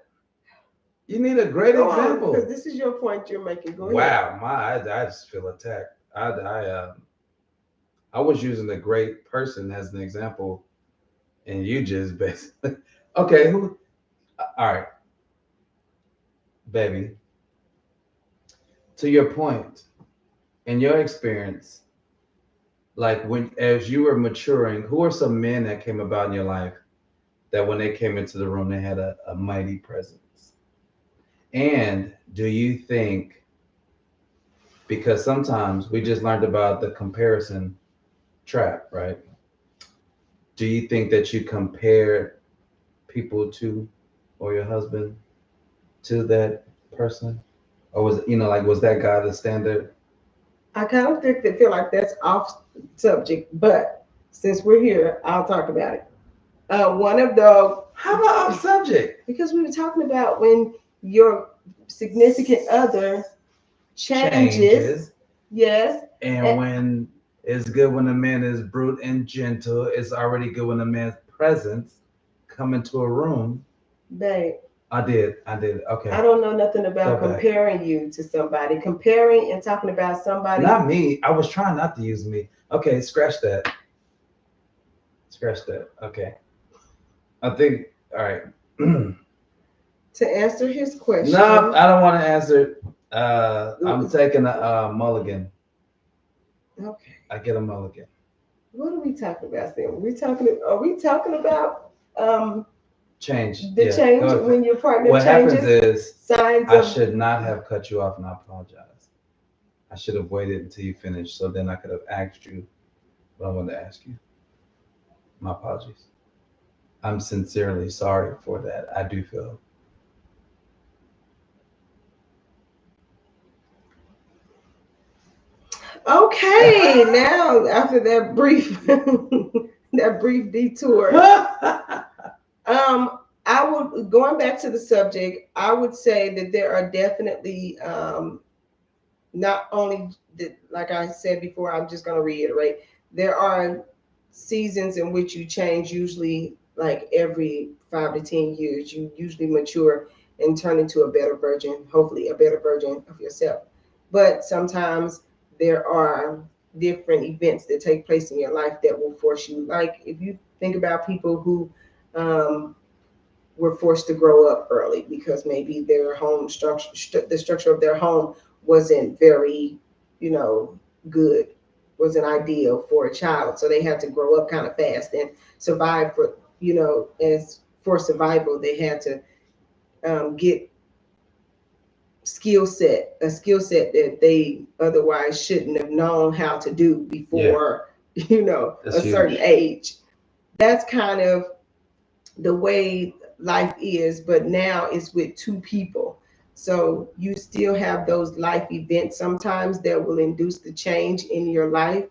You need a great example. Because this is your point you're making. Go ahead. Wow, I just feel attacked. I was using a great person as an example, and you just basically okay. Who? All right, baby. To your point, in your experience, like as you were maturing, who are some men that came about in your life that when they came into the room, they had a mighty presence? And do you think, because sometimes we just learned about the comparison trap, right? Do you think that you compare people to, or your husband to that person? Or was that guy the standard? I kind of feel like that's off subject, but since we're here, I'll talk about it. One of the How about off subject? Because we were talking about when your significant other changes. Yes. And when it's good when a man is brute and gentle, it's already good when a man's presence come into a room. Babe. I did. Okay. I don't know nothing about comparing you to somebody. Comparing and talking about somebody. Not me. I was trying not to use me. Okay, scratch that. Okay. I think, all right. To answer his question. No, I don't want to answer. I'm taking a mulligan. Okay. I get a mulligan. What are we talking about then? Are we talking about change? The change when your partner what changes? What happens is signs I should not have cut you off, and I apologize. I should have waited until you finished, so then I could have asked you what I wanted to ask you. My apologies. I'm sincerely sorry for that. I do feel. Okay, now after that brief detour, I would, going back to the subject, I would say that there are definitely not only like I said before, I'm just going to reiterate, there are seasons in which you change, usually like every 5 to 10 years. You usually mature and turn into a better version, hopefully a better version of yourself. But sometimes there are different events that take place in your life that will force you. Like if you think about people who were forced to grow up early because maybe their home structure, the structure of their home wasn't very, good, wasn't ideal for a child. So they had to grow up kind of fast and survive for, as for survival, they had to get a skill set that they otherwise shouldn't have known how to do before, That's a certain huge. age. That's kind of the way life is, but now it's with two people. So you still have those life events sometimes that will induce the change in your life,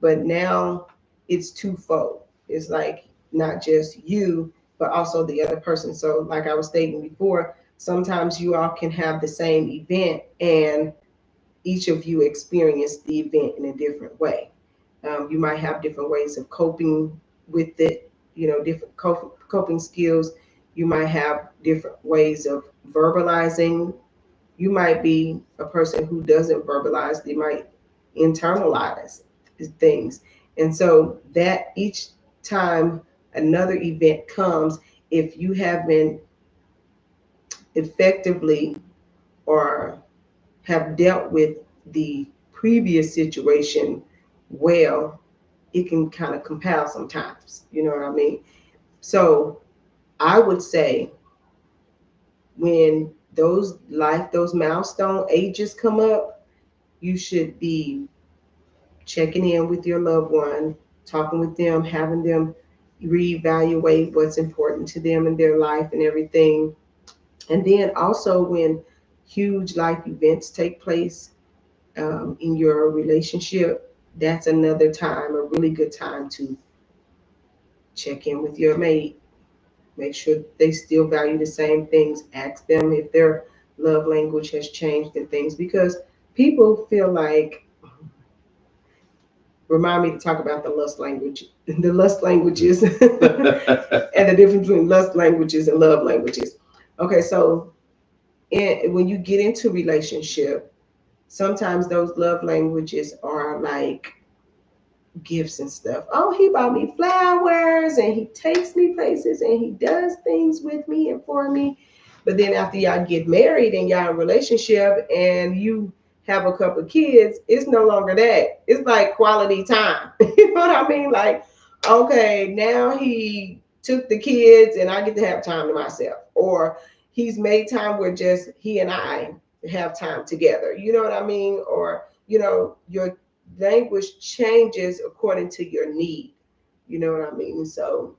but now it's twofold. It's like not just you, but also the other person. So, like I was stating before, sometimes you all can have the same event and each of you experience the event in a different way. You might have different ways of coping with it, different coping skills. You might have different ways of verbalizing. You might be a person who doesn't verbalize, they might internalize things. And so that each time another event comes, if you haven't effectively or have dealt with the previous situation well, it can kind of compile sometimes. You know what I mean? So I would say when those milestone ages come up, you should be checking in with your loved one, talking with them, having them reevaluate what's important to them in their life and everything. And then also when huge life events take place, in your relationship, that's another time, a really good time to check in with your mate. Make sure they still value the same things. Ask them if their love language has changed and things, because people feel like, remind me to talk about the lust language, the lust languages, and the difference between lust languages and love languages. Okay, so when you get into relationship, sometimes those love languages are like gifts and stuff. Oh, he bought me flowers and he takes me places and he does things with me and for me. But then after y'all get married and y'all in a relationship and you have a couple of kids, it's no longer that. It's like quality time. You know what I mean? Like, okay, now he took the kids and I get to have time to myself. Or he's made time where just he and I have time together. You know what I mean? Or, your language changes according to your need. You know what I mean? So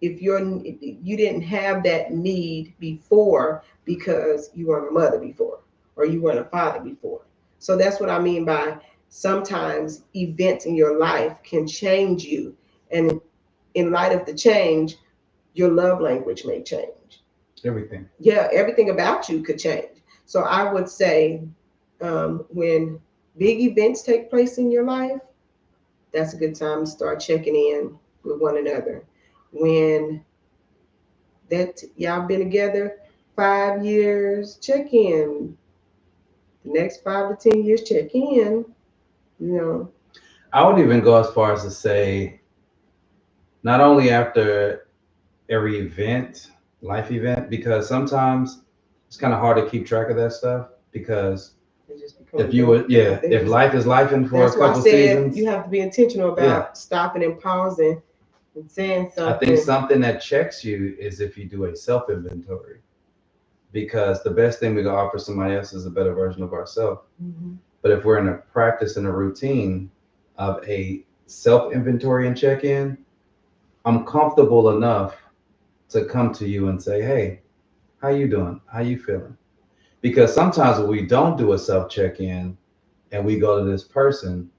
if you didn't have that need before because you weren't a mother before or you weren't a father before. So that's what I mean by sometimes events in your life can change you. And in light of the change, your love language may change. Everything. Yeah, everything about you could change. So I would say, when big events take place in your life, that's a good time to start checking in with one another. When that y'all been together 5 years, check in. The next 5 to 10 years, check in. You know. I would even go as far as to say, not only after every event, life event, because sometimes it's kind of hard to keep track of that stuff. Because if you would, if life is life and for a couple seasons, you have to be intentional about stopping and pausing and saying something. I think something that checks you is if you do a self inventory, because the best thing we can offer somebody else is a better version of ourselves. Mm-hmm. But if we're in a practice and a routine of a self inventory and check in, I'm comfortable enough to come to you and say, "Hey, how you doing? How you feeling?" Because sometimes when we don't do a self check in and we go to this person,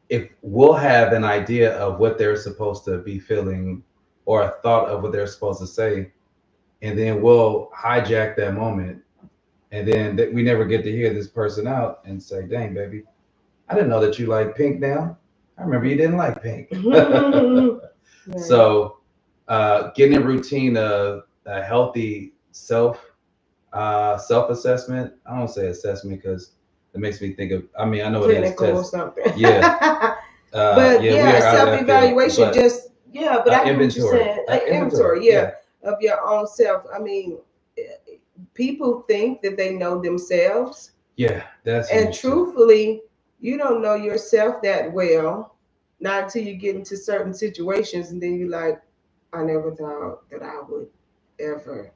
if we'll have an idea of what they're supposed to be feeling or a thought of what they're supposed to say, and then we'll hijack that moment, and then we never get to hear this person out and say, "Dang, baby, I didn't know that you like pink now. I remember you didn't like pink." Right. So getting a routine of a healthy self assessment. I don't say assessment because it makes me think of. I mean, I know clinical it is or something. Yeah. But yeah, yeah, self evaluation. Just but I get what you're inventory. saying. Inventory, of your own self. I mean, people think that they know themselves. Yeah, that's And huge too. truthfully, you don't know yourself that well, not until you get into certain situations, and then you're like, I never thought that I would ever,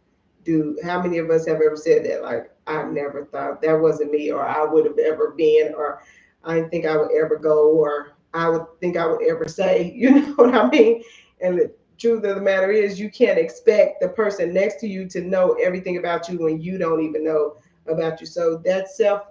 How many of us have ever said that? Like, I never thought that wasn't me, or I would have ever been, or I didn't think I would ever go, or I would think I would ever say, you know what I mean? And the truth of the matter is, you can't expect the person next to you to know everything about you when you don't even know about you. So that self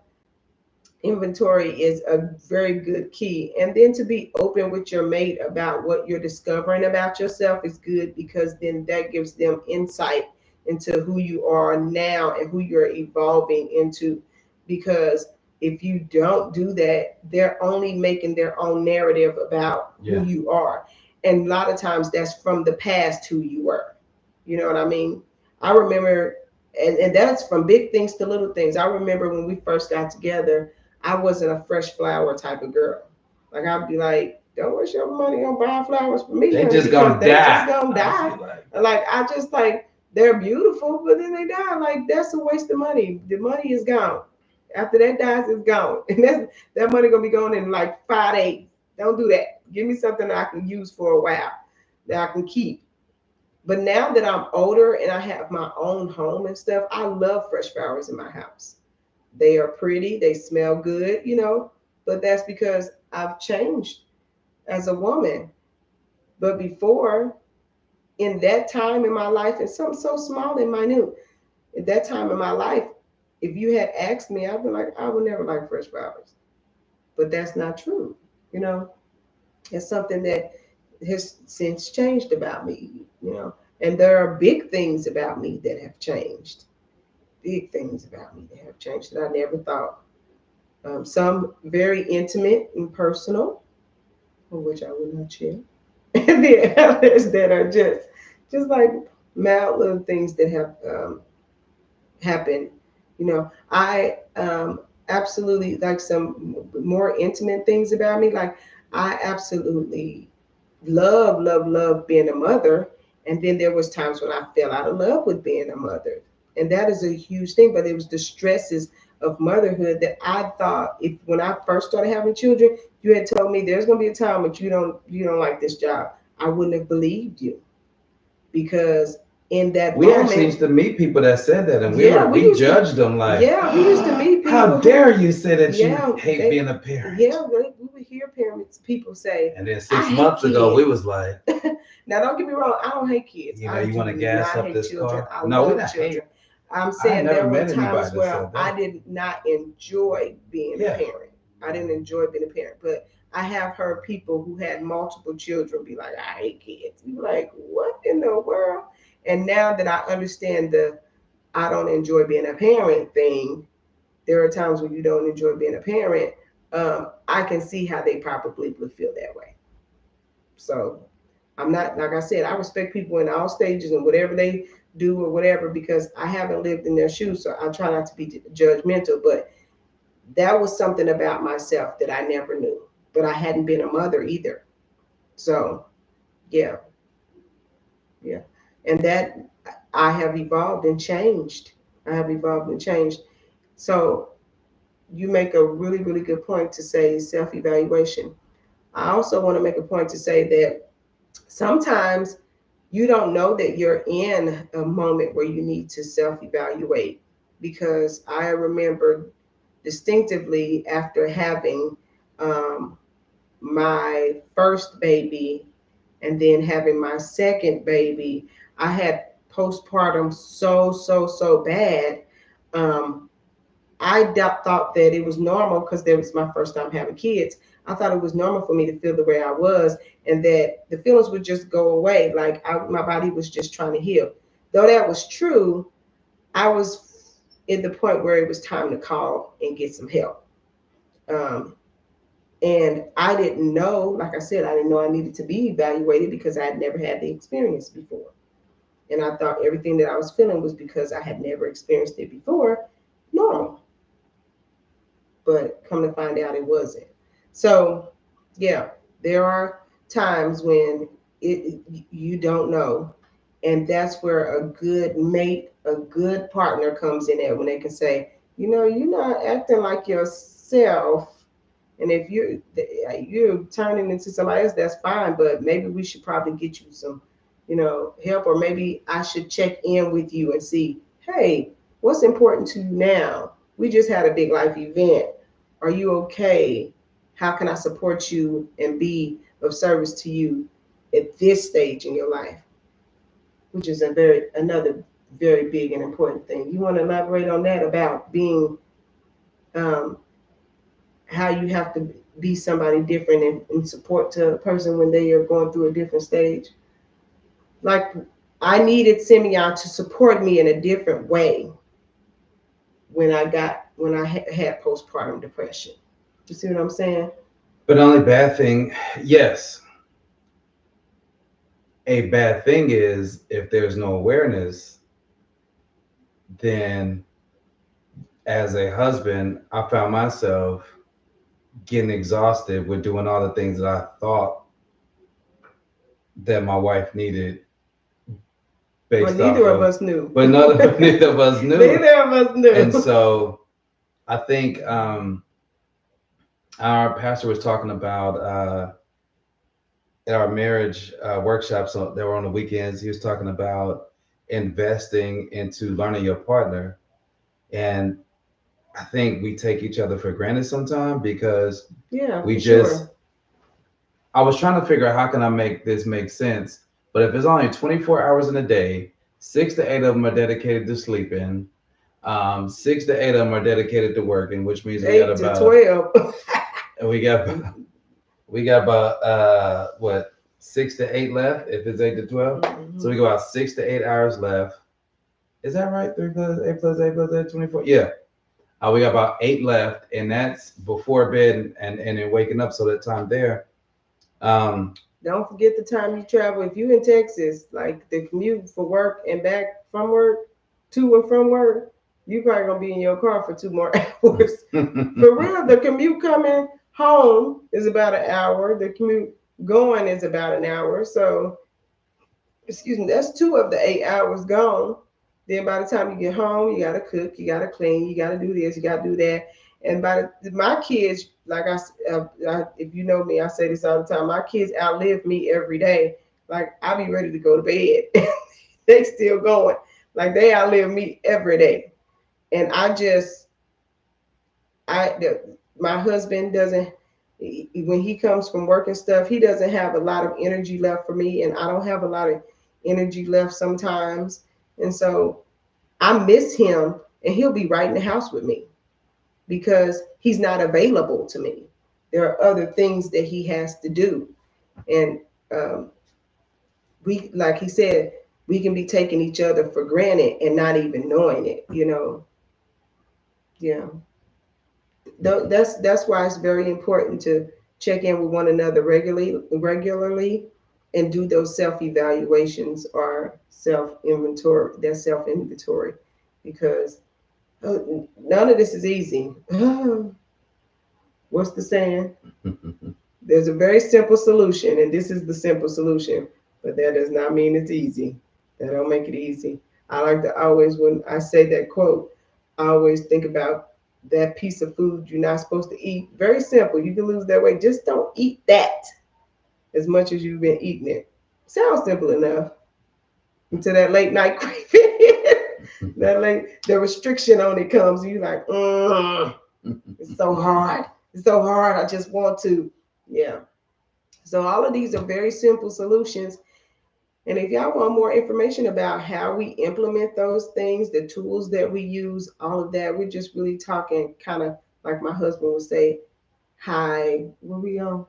inventory is a very good key. And then to be open with your mate about what you're discovering about yourself is good, because then that gives them insight into who you are now and who you're evolving into. Because if you don't do that, they're only making their own narrative about who you are. And a lot of times that's from the past who you were. You know what I mean? I remember, and that's from big things to little things. I remember when we first got together, I wasn't a fresh flower type of girl. Like, I'd be like, don't waste your money on buying flowers for me. They honey, just because gonna they die. just gonna die. Like, I just like, they're beautiful, but then they die. Like, that's a waste of money. The money is gone. After that dies, it's gone. And that money gonna be gone in like 5 days. Don't do that. Give me something that I can use for a while, that I can keep. But now that I'm older and I have my own home and stuff, I love fresh flowers in my house. They are pretty, they smell good, but that's because I've changed as a woman. But before, in that time in my life, and something so small and minute, at that time in my life, if you had asked me, I'd be like, I would never like fresh flowers. But that's not true. You know, it's something that has since changed about me. And there are big things about me that have changed. Big things about me that have changed that I never thought. Some very intimate and personal, which I will not share. And the others that are just like mild little things that have happened. I absolutely like some more intimate things about me. Like, I absolutely love, love, love being a mother. And then there was times when I fell out of love with being a mother. And that is a huge thing. But it was the stresses of motherhood that I thought, if when I first started having children, you had told me there's gonna be a time when you don't like this job, I wouldn't have believed you. Because in that we moment, actually used to meet people that said that, and we used judged them like, yeah, we used to meet people. How dare you say that Yeah, you hate being a parent? Yeah, we would hear people say. And then 6 months ago, we was like, now don't get me wrong, I don't hate kids. you I want to do gas not up hate this children. car? I No, we're love not children. hate. I'm saying never there were met anybody times that where said that. I did not enjoy being a parent. I didn't enjoy being a parent, but I have heard people who had multiple children be like, I hate kids. You're like, what in the world? And now that I understand the I don't enjoy being a parent thing, there are times when you don't enjoy being a parent. I can see how they probably would feel that way. So I'm not, like I said, I respect people in all stages and whatever they do or whatever, because I haven't lived in their shoes. So I try not to be judgmental, but that was something about myself that I never knew. But I hadn't been a mother either. So yeah, yeah. And that I have evolved and changed. I have evolved and changed. So you make a really, really good point to say self-evaluation. I also want to make a point to say that sometimes you don't know that you're in a moment where you need to self-evaluate, because I remember distinctively after having um, my first baby and then having my second baby, I had postpartum so bad. Um, thought that it was normal because that was my first time having kids. I thought it was normal for me to feel the way I was, and that the feelings would just go away. Like my body was just trying to heal. Though that was true, I was at the point where it was time to call and get some help. Um, and I didn't know, like I said, I didn't know I needed to be evaluated because I had never had the experience before. And I thought everything that I was feeling was because I had never experienced it before, normal. But come to find out it wasn't. So yeah, there are times when you don't know, and that's where a good mate, a good partner comes in there when they can say, you're not acting like yourself, and if you're turning into somebody else, that's fine, but maybe we should probably get you some help, or maybe I should check in with you and see, hey, what's important to you now? We just had a big life event. Are you okay? How can I support you and be of service to you at this stage in your life? Which is another very big and important thing. You want to elaborate on that about being um, how you have to be somebody different and support to a person when they are going through a different stage. Like I needed Simeon to support me in a different way when I had postpartum depression. You see what I'm saying? But the only bad thing, yes, a bad thing is if there's no awareness, then as a husband, I found myself getting exhausted with doing all the things that I thought that my wife needed Well, based off neither of of, us knew. but neither of us knew. Neither of us knew. And so I think our pastor was talking about at our marriage workshops that were on the weekends. He was talking about investing into learning your partner. And I think we take each other for granted sometimes because we just, sure. I was trying to figure out how can I make this make sense. But if it's only 24 hours in a day, 6 to 8 of them are dedicated to sleeping. 6 to 8 of them are dedicated to working, which means we got about 12. we got about what 6 to 8 left if it's 8 to 12. Mm-hmm. So we got about 6 to 8 hours left. Is that right? 3 plus 8 plus 8 plus 8, 24. Yeah. We got about 8 left, and that's before bed and then waking up. So that time there. Don't forget the time you travel. If you in Texas, like the commute for work and back from work, to and from work, you probably gonna be in your car for 2 more hours. For real, the commute coming home is about an hour. The commute going is about an hour. So, excuse me, that's 2 of the 8 hours gone. Then by the time you get home, you gotta cook, you gotta clean, you gotta do this, you gotta do that. And my kids, like if you know me, I say this all the time. My kids outlive me every day. Like I be ready to go to bed, they still going. Like they outlive me every day. And my husband doesn't. When he comes from work and stuff, he doesn't have a lot of energy left for me, and I don't have a lot of energy left sometimes. And so I miss him, and he'll be right in the house with me because he's not available to me. There are other things that he has to do. And we, like he said, we can be taking each other for granted and not even knowing it, Yeah. That's why it's very important to check in with one another regularly and do those self-evaluations or self-inventory because none of this is easy. What's the saying? There's a very simple solution, and this is the simple solution, but that does not mean it's easy. That don't make it easy. I like to always, when I say that quote, I always think about that piece of food you're not supposed to eat. Very simple. You can lose that weight. Just don't eat that as much as you've been eating it. Sounds simple enough until that late night craving. The restriction on it comes. And you're like, it's so hard. It's so hard. I just want to. Yeah. So all of these are very simple solutions. And if y'all want more information about how we implement those things, the tools that we use, all of that, we're just really talking kind of like my husband would say, high. What we on?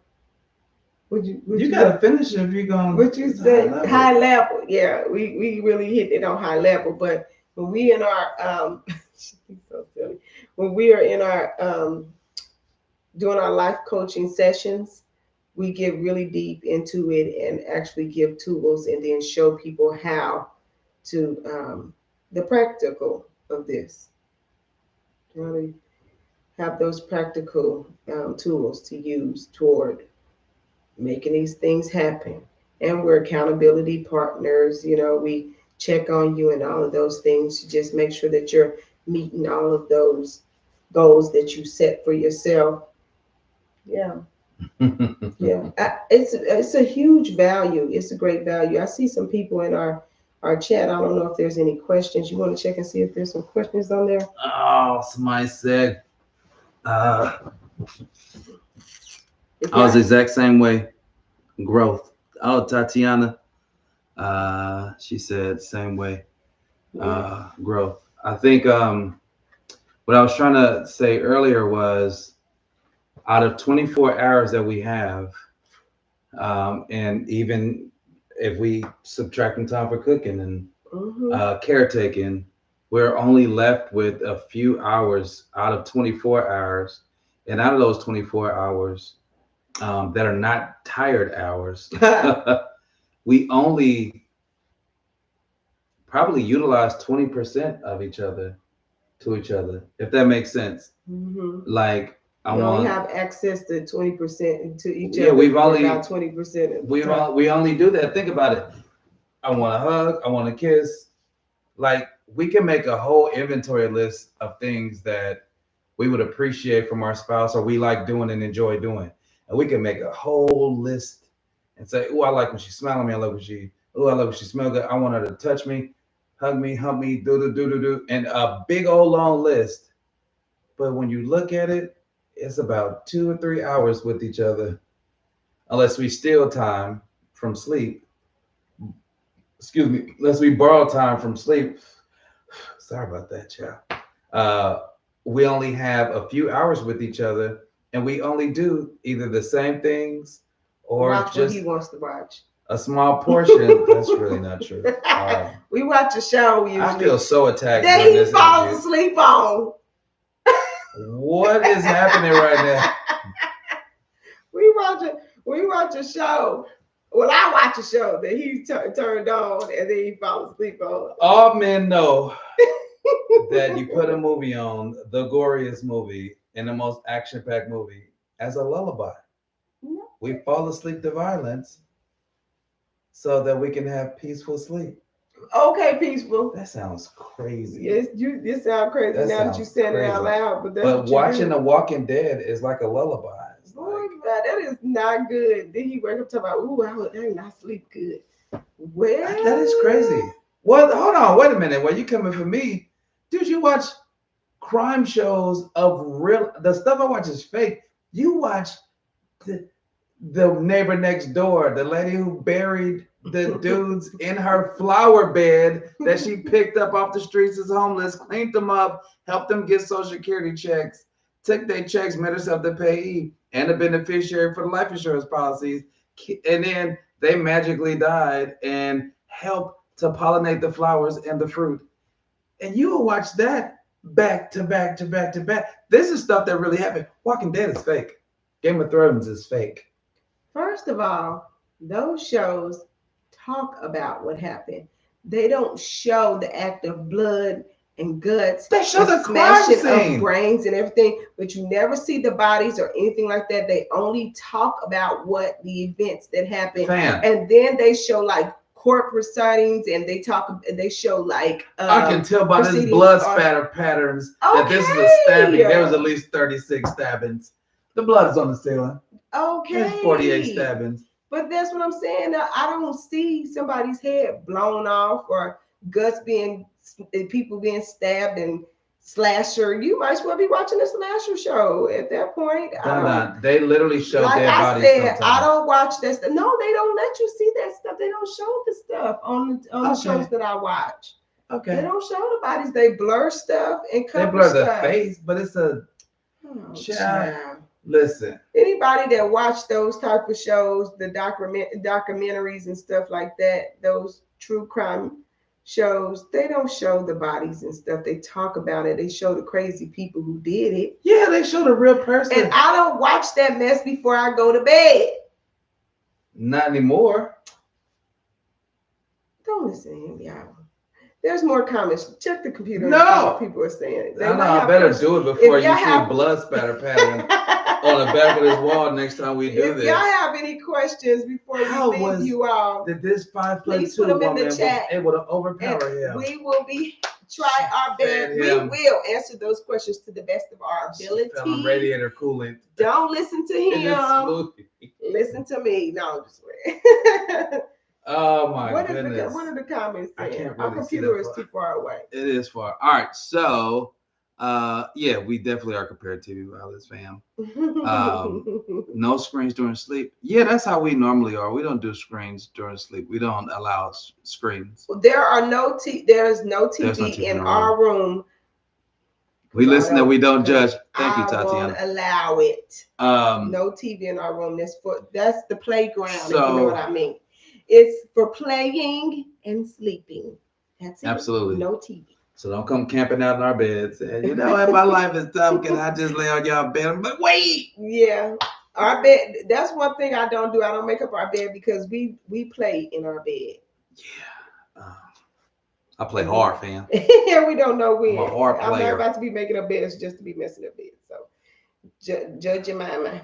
You gotta finish it if you're going. What you say? High level. Yeah, we really hit it on high level. But when we in our so silly. When we are in our doing our life coaching sessions, we get really deep into it and actually give tools and then show people how to the practical of this. Really have those practical tools to use toward making these things happen. And we're accountability partners. We check on you and all of those things to just make sure that you're meeting all of those goals that you set for yourself. Yeah. Yeah, it's a huge value. It's a great value. I see some people in our chat. I don't know if there's any questions. You want to check and see if there's some questions on there? Oh, somebody said, I was the exact same way. Growth. Oh, Tatiana. She said same way. Growth. I think what I was trying to say earlier was out of 24 hours that we have, and even if we subtracting time for cooking and caretaking, we're only left with a few hours out of 24 hours. And out of those 24 hours that are not tired hours, we only probably utilize 20% of each other to each other, if that makes sense. Like, we only have access to 20% to each other. Yeah, we've only about 20%. We only do that. Think about it. I want a hug. I want a kiss. Like, we can make a whole inventory list of things that we would appreciate from our spouse or we like doing and enjoy doing. And we can make a whole list and say, oh, I like when she smiles at me. I love when she, oh, I love when she smells good. I want her to touch me, hug me, hump me, do. And a big old long list. But when you look at it, it's about 2 or 3 hours with each other, unless we steal time from sleep. Excuse me, unless we borrow time from sleep. Sorry about that, child. We only have a few hours with each other, and we only do either the same things or watch just what he wants to watch. A small portion. That's really not true. We watch a show usually. I feel so attacked. Then he falls asleep on. What is happening right now? We watch a show. Well, I watch a show that he turned on and then he falls asleep on. All men know that you put a movie on, the goriest movie and the most action-packed movie, as a lullaby. No. We fall asleep to violence so that we can have peaceful sleep. Okay, peaceful. That sounds crazy. Yes, you sound crazy now that you saying it out loud. But watching The Walking Dead is like a lullaby. Boy, God, that is not good. Then he wake up talking about, ooh, I did not sleep good. Well, that is crazy. Well, hold on, wait a minute. Well, you coming for me, dude? You watch crime shows of real. The stuff I watch is fake. You watch the neighbor next door, the lady who buried the dudes in her flower bed that she picked up off the streets as homeless, cleaned them up, helped them get Social Security checks, took their checks, made herself the payee and the beneficiary for the life insurance policies, and then they magically died and helped to pollinate the flowers and the fruit. And you will watch that back to back to back to back. This is stuff that really happened. Walking Dead is fake. Game of Thrones is fake. First of all, those shows talk about what happened. They don't show the act of blood and guts. They show the smashing of brains and everything, but you never see the bodies or anything like that. They only talk about what the events that happened, and then they show like corporate sightings, and they show like I can tell by this blood spatter patterns that this is a stabbing. There was at least 36 stabbings. The blood is on the ceiling. Okay. There's 48 stabbings. But that's what I'm saying. I don't see somebody's head blown off or guts people being stabbed and slasher. You might as well be watching a slasher show at that point. They literally show like dead bodies. Sometimes. I don't watch that stuff. No, they don't let you see that stuff. They don't show the stuff on the shows that I watch. Okay. They don't show the bodies. They blur stuff and cover They blur stuff. The face, but it's a child. Listen. Anybody that watch those type of shows, the documentaries and stuff like that, those true crime shows, they don't show the bodies and stuff. They talk about it. They show the crazy people who did it. Yeah, they show the real person. And I don't watch that mess before I go to bed. Not anymore. Don't listen to him, y'all. There's more comments. Check the computer. No. People are saying it. I better do it before you see blood spatter pattern on the back of this wall next time we do this. If y'all have any questions before we leave you all, did this 5'2" please put them in the chat. Able to overpower him? We will be try our best. We will answer those questions to the best of our ability. Radiator coolant. Don't listen to him. Listen to me. No, I'm just waiting. Oh my goodness. What are the comments saying? I can't really our computer is too far away. It is far. All right, so yeah, we definitely are compared to Alice fam. No screens during sleep. Yeah, that's how we normally are. We don't do screens during sleep. We don't allow screens. There are no there's no TV in our room. We listen and we don't judge. Thank you, Tatiana. I won't allow it. No TV in our room. That's the playground, if you know what I mean. It's for playing and sleeping. That's it. Absolutely. No TV. So don't come camping out in our beds. And you know what? My life is tough. Can I just lay on y'all bed? But wait. Yeah. Our bed. That's one thing I don't do. I don't make up our bed because we play in our bed. Yeah. I play hard, fam. Yeah, we don't know when. I'm a hard player. I'm not about to be making up beds just to be messing up beds. So judge your mind.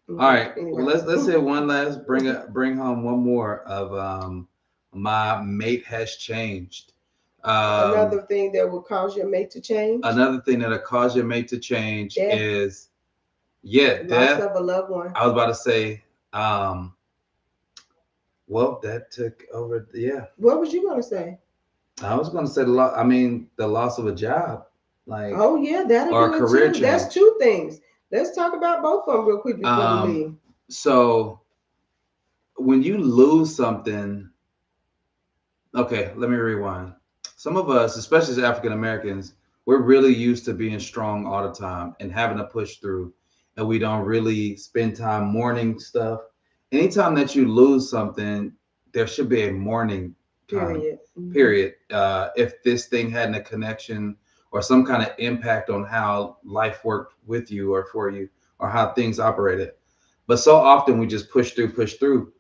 All right. Anyway. Well, let's hit one last. Bring home one more of my mate has changed. Another thing that will cause your mate to change. Another thing that'll cause your mate to change death. Is Loss death of a loved one. I was about to say, well, that took over. Yeah. What was you gonna say? I was gonna say the loss of a job. Like, oh yeah, that'll or do a career too. change. That's two things. Let's talk about both of them real quick before we leave. So when you lose something, okay, let me rewind. Some of us, especially as African Americans, we're really used to being strong all the time and having to push through, and we don't really spend time mourning stuff. Anytime that you lose something, there should be a mourning time. Period. If this thing had a connection or some kind of impact on how life worked with you or for you or how things operated. But so often we just push through.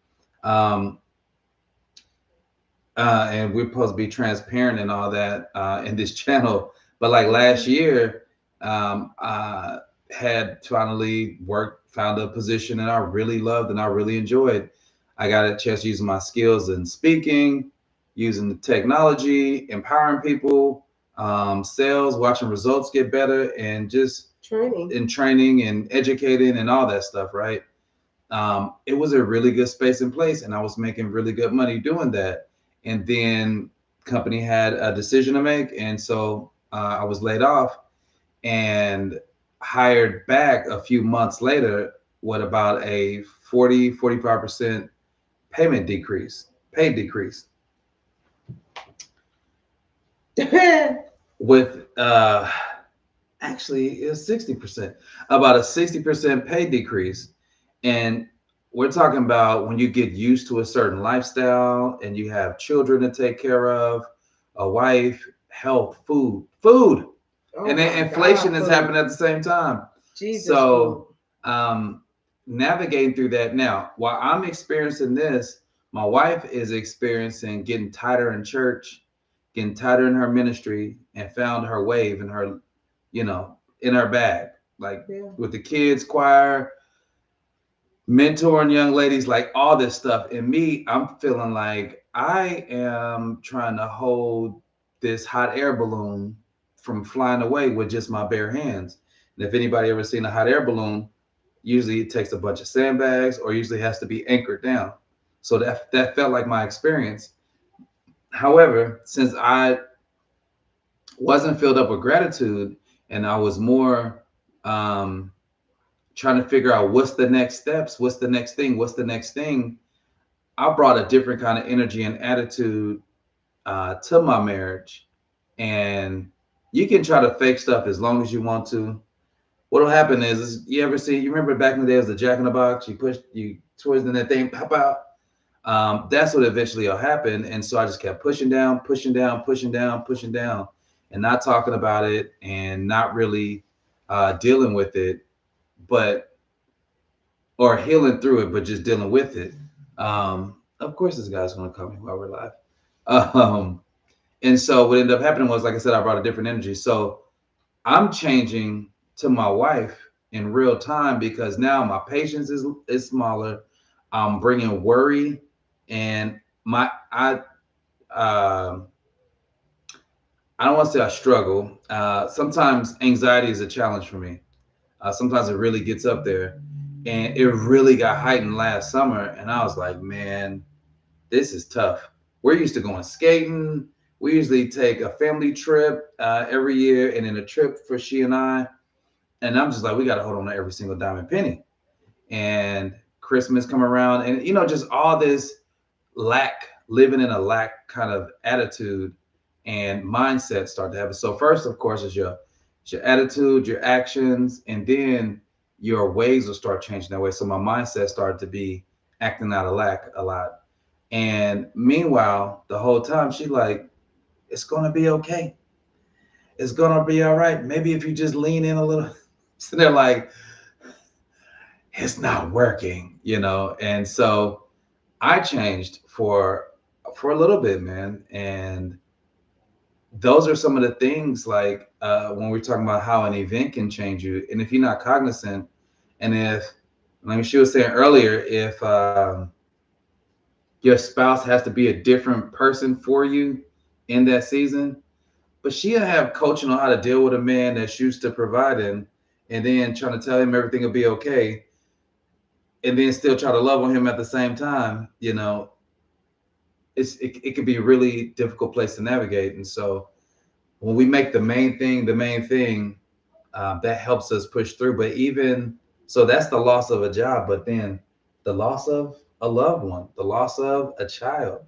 And we're supposed to be transparent and all that in this channel. But like last year, I had finally found a position that I really loved and I really enjoyed. I got a chance using my skills in speaking, using the technology, empowering people, sales, watching results get better, and just training and educating and all that stuff, right? It was a really good space and place, and I was making really good money doing that. And then company had a decision to make, and so I was laid off and hired back a few months later with about a 45% paid decrease. With actually it was 60%, about a 60% pay decrease. And we're talking about when you get used to a certain lifestyle and you have children to take care of, a wife, health, food. And then inflation is happening at the same time. Jesus. So navigating through that now, while I'm experiencing this, my wife is experiencing getting tighter in church, getting tighter in her ministry, and found her wave in her, in her bag, with the kids choir, mentoring young ladies, like all this stuff. And me, I'm feeling like I am trying to hold this hot air balloon from flying away with just my bare hands. And if anybody ever seen a hot air balloon, usually it takes a bunch of sandbags or usually has to be anchored down. So that felt like my experience. However, since I wasn't filled up with gratitude and I was more trying to figure out what's the next steps, what's the next thing, I brought a different kind of energy and attitude to my marriage. And you can try to fake stuff as long as you want to. What'll happen is you remember back in the day, it was the Jack in the Box, you twist and that thing pop out. That's what eventually will happen. And so I just kept pushing down, and not talking about it and not really dealing with it, or healing through it, but just dealing with it. Of course, this guy's going to call me while we're live. And so what ended up happening was, like I said, I brought a different energy. So I'm changing to my wife in real time because now my patience is smaller. I'm bringing worry, and I don't want to say I struggle. Sometimes anxiety is a challenge for me. Sometimes it really gets up there, and it really got heightened last summer. And I was like, man, this is tough. We're used to going skating. We usually take a family trip every year, and then a trip for she and I. And I'm just like, we got to hold on to every single dime and penny. And Christmas come around, and just all this lack, living in a lack kind of attitude and mindset start to happen. So first, of course, is your attitude, your actions, and then your ways will start changing that way. So my mindset started to be acting out of lack a lot. And meanwhile, the whole time she like, it's gonna be okay. It's gonna be all right. Maybe if you just lean in a little. So they're like, it's not working. And so I changed for a little bit, man. And those are some of the things like when we're talking about how an event can change you. And if you're not cognizant, and if, like she was saying earlier, if your spouse has to be a different person for you in that season, but she'll have coaching on how to deal with a man that's used to providing, and then trying to tell him everything will be okay, and then still try to love on him at the same time. It can be a really difficult place to navigate. And so when we make the main thing, that helps us push through. But even so, that's the loss of a job, but then the loss of a loved one, the loss of a child.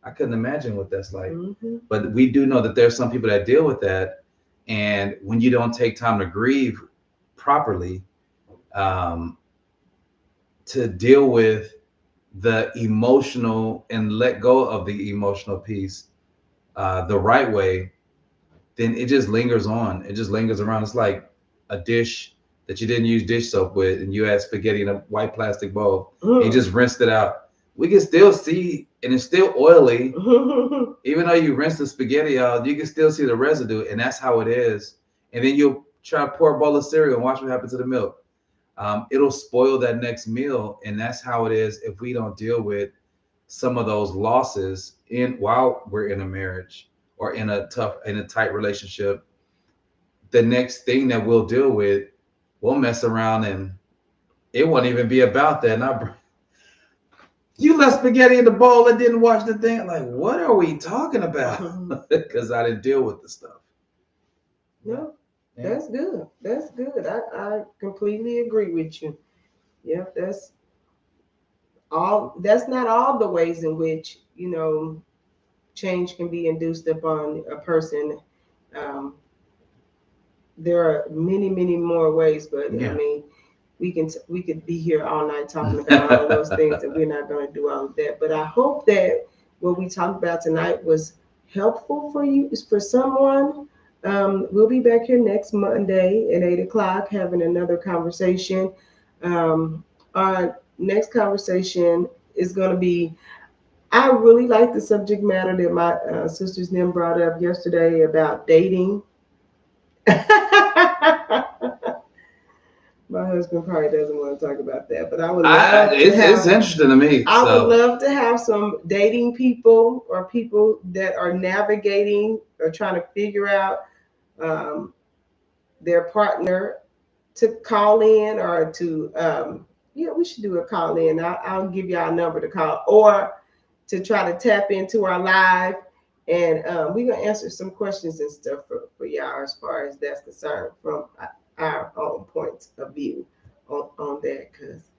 I couldn't imagine what that's like. Mm-hmm. But we do know that there's some people that deal with that. And when you don't take time to grieve properly, um, to deal with the emotional and let go of the emotional piece the right way, then it just lingers on. It just lingers around. It's like a dish that you didn't use dish soap with, and you had spaghetti in a white plastic bowl. And you just rinsed it out. We can still see, and it's still oily. Even though you rinse the spaghetti out, you can still see the residue, and that's how it is. And then you'll try to pour a bowl of cereal and watch what happens to the milk. It'll spoil that next meal, and that's how it is if we don't deal with some of those losses while we're in a marriage or in a tight relationship. The next thing that we'll deal with, we'll mess around and it won't even be about that. And you left spaghetti in the bowl and didn't wash the thing. Like, what are we talking about? Because I didn't deal with the stuff. No, yeah. That's good. That's good. I completely agree with you. Yep, that's not all the ways in which change can be induced upon a person. There are many, many more ways, but yeah. I mean, we could be here all night talking about all of those things, and we're not going to do all of that. But I hope that what we talked about tonight was helpful for you, for someone. We'll be back here next Monday at 8:00 having another conversation. Our next conversation is going to be, I really like the subject matter that my sisters Nim brought up yesterday about dating. My husband probably doesn't want to talk about that, but I would love it's interesting to me. I would love to have some dating people or people that are navigating or trying to figure out their partner to call in or to, we should do a call in. I'll give you our number to call or to try to tap into our live. And we're going to answer some questions and stuff for y'all as far as that's concerned from our own points of view on that, because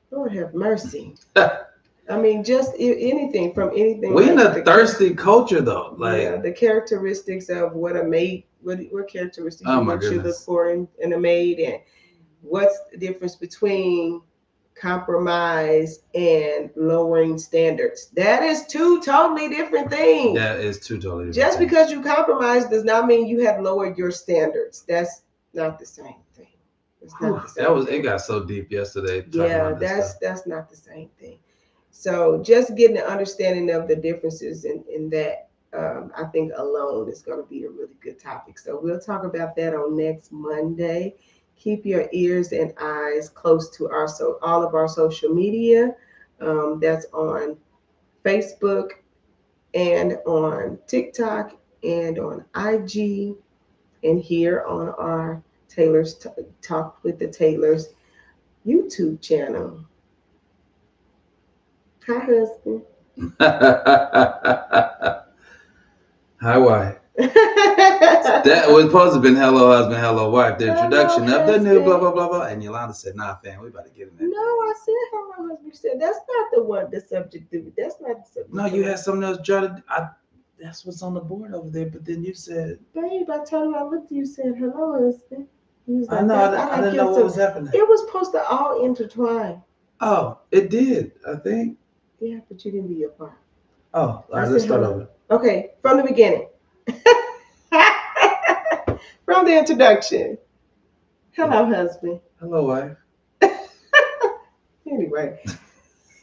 Lord have mercy. I mean, just anything from anything. We're in a thirsty culture, though. Like the characteristics of what a mate, what characteristics you should look for in a mate, and what's the difference between compromise and lowering standards. That is two totally different things. That is two totally different things. Just because you compromise does not mean you have lowered your standards. That's not the same thing. It's not the same thing. It got so deep yesterday. Yeah, that's not the same thing. So just getting an understanding of the differences in that, I think alone is going to be a really good topic. So we'll talk about that on next Monday. Keep your ears and eyes close to all of our social media. That's on Facebook and on TikTok and on IG, and here on our Taylor's Talk with the Taylors YouTube channel. Hi, husband. Hi, wife. That was supposed to have been hello, husband, hello, wife. The introduction of the new blah, blah, blah, blah. And Yolanda said, nah, fam, we about to get in there. No, I said hello, husband. You said that's not the subject. That's not the subject. No, you had something else jotted. That's what's on the board over there. But then you said, babe, I told him I looked at you, said hello, husband. I know, I didn't know what was happening. It was supposed to all intertwine. Oh, it did, I think. Yeah, but you didn't do your part. Oh, all right, let's start over. Okay, from the beginning. From the introduction. Hello, husband. Hello, wife. Anyway,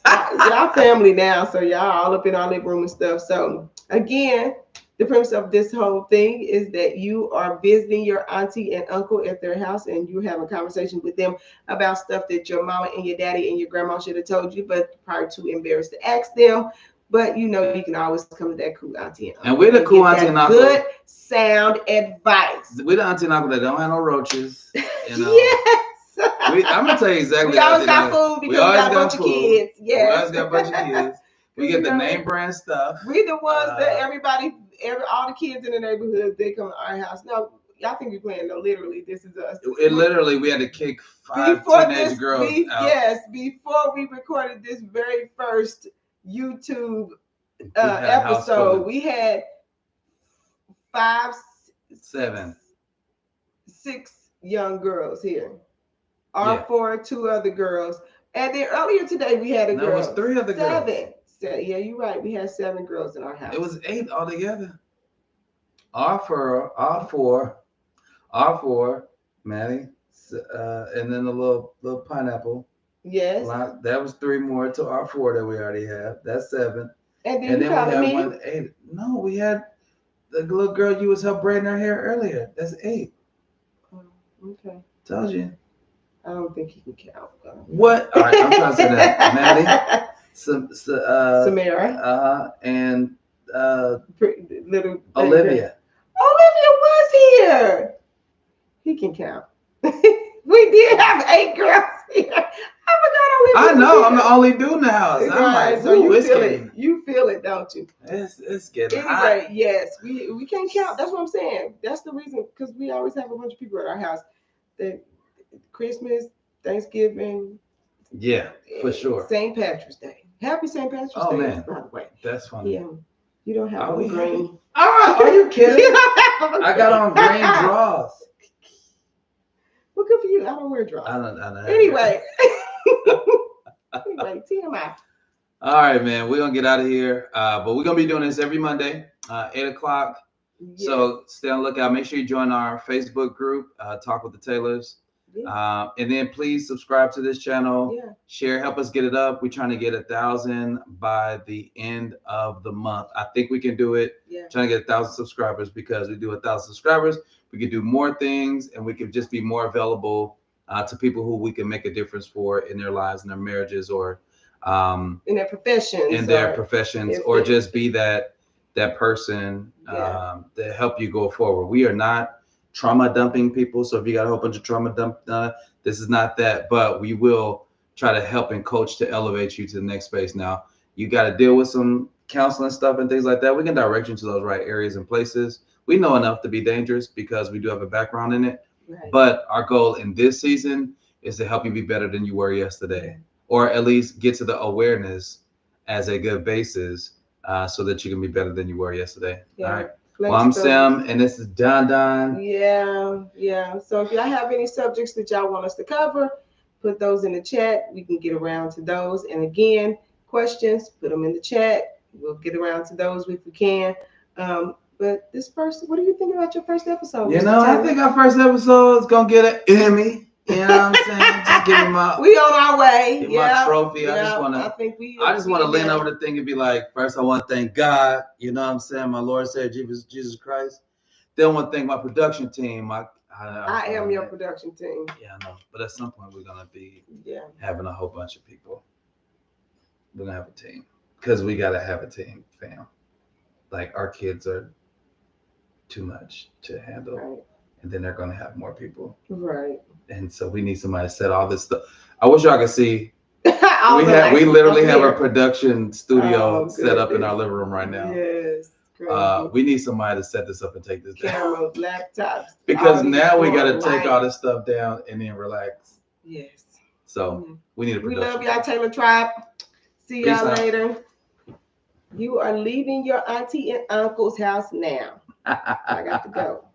y'all family now, so y'all all up in our living room and stuff. So again, the premise of this whole thing is that you are visiting your auntie and uncle at their house, and you have a conversation with them about stuff that your mama and your daddy and your grandma should have told you, but probably too embarrassed to ask them. But you know, you can always come to that cool auntie and uncle. And we're the cool auntie and uncle. Good sound advice. We're the auntie and uncle that don't have no roaches. You know? Yes. I'm gonna tell you exactly. We always got food because we got a bunch of kids. Yes. We always got a bunch of kids. We get the name brand stuff. We the ones that all the kids in the neighborhood, they come to our house. No, y'all think we're playing? No, literally, this is us. Literally, we had to kick 5 teenage girls out. Yes, before we recorded this very first YouTube episode, we had 6 young girls here. Our 4, 2 other girls. And then earlier today, we had a girl. There was 3 other girls. 7. Yeah, you're right. We had 7 girls in our house. It was 8 altogether. Our 4, Maddie, and then the little pineapple. Yes. That was 3 more to our 4 that we already have. That's 7. And then we had 1 8. No, we had the little girl you was helping braiding her hair earlier. That's 8. Oh, okay. Told you. I don't think he can count. What? All right, I'm trying to say that. Maddie, Samara, and little Olivia. Olivia was here. He can count. We did have 8 girls here. I forgot Olivia. I know. I'm the only dude in the house. I'm like, so you feel it. You feel it, don't you? It's getting hot. Anyway, yes, we can't count. That's what I'm saying. That's the reason, because we always have a bunch of people at our house. That Christmas, Thanksgiving. Yeah, for sure. St. Patrick's Day. Happy St. Patrick's Day, man. by the way. That's funny. Yeah. You don't have on green. Are you kidding? I got on green drawers. Well, good for you. I don't wear drawers. I don't anyway. Anyway, TMI. All right, man. We're going to get out of here. But we're going to be doing this every Monday, 8 o'clock. Yes. So stay on the lookout. Make sure you join our Facebook group, Talk with the Taylors. Yeah. And then please subscribe to this channel. Yeah. Share, help us get it up. We're trying to get 1,000 by the end of the month. I think we can do it. Yeah. Trying to get 1,000 subscribers, because we do 1,000 subscribers, we can do more things, and we can just be more available to people who we can make a difference for in their lives, in their marriages, or in their professions, or just be that person to help you go forward. We are not trauma dumping people. So if you got a whole bunch of trauma dump, this is not that, but we will try to help and coach to elevate you to the next space. Now, you got to deal with some counseling stuff and things like that. We can direct you to those right areas and places. We know enough to be dangerous because we do have a background in it. Right. But our goal in this season is to help you be better than you were yesterday, or at least get to the awareness as a good basis, so that you can be better than you were yesterday. Yeah. All right. Well, I'm Sam, and this is Don. Yeah. So if y'all have any subjects that y'all want us to cover, put those in the chat. We can get around to those. And again, questions, put them in the chat. We'll get around to those if we can. But this first, what do you think about your first episode? You know, I think our first episode is gonna get an Emmy. You know what I'm saying? Just give me my. We on our way. My trophy. I just want to lean over the thing and be like, first I want to thank God. You know what I'm saying? My Lord said Jesus Christ. Then I want to thank my production team. I am your production team. Yeah, I know. But at some point we're gonna be having a whole bunch of people. We're gonna have a team, because we gotta have a team, fam. Like, our kids are too much to handle. Right. And then they're going to have more people. Right. And so we need somebody to set all this stuff. I wish y'all could see. we we literally have a production studio set up in our living room right now. Yes. We need somebody to set this up and take this down. Cameras, laptops. Because now we got to take all this stuff down and then relax. Yes. So we need a production. We love y'all, Taylor Tribe. See y'all later. You are leaving your auntie and uncle's house now. I got to go.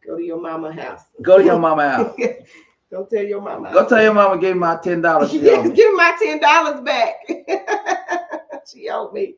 Go to your mama's house. Go to your mama's house. Don't tell your mama. Go tell your mama give me my $10. Yes, give me my $10 back. She owed me.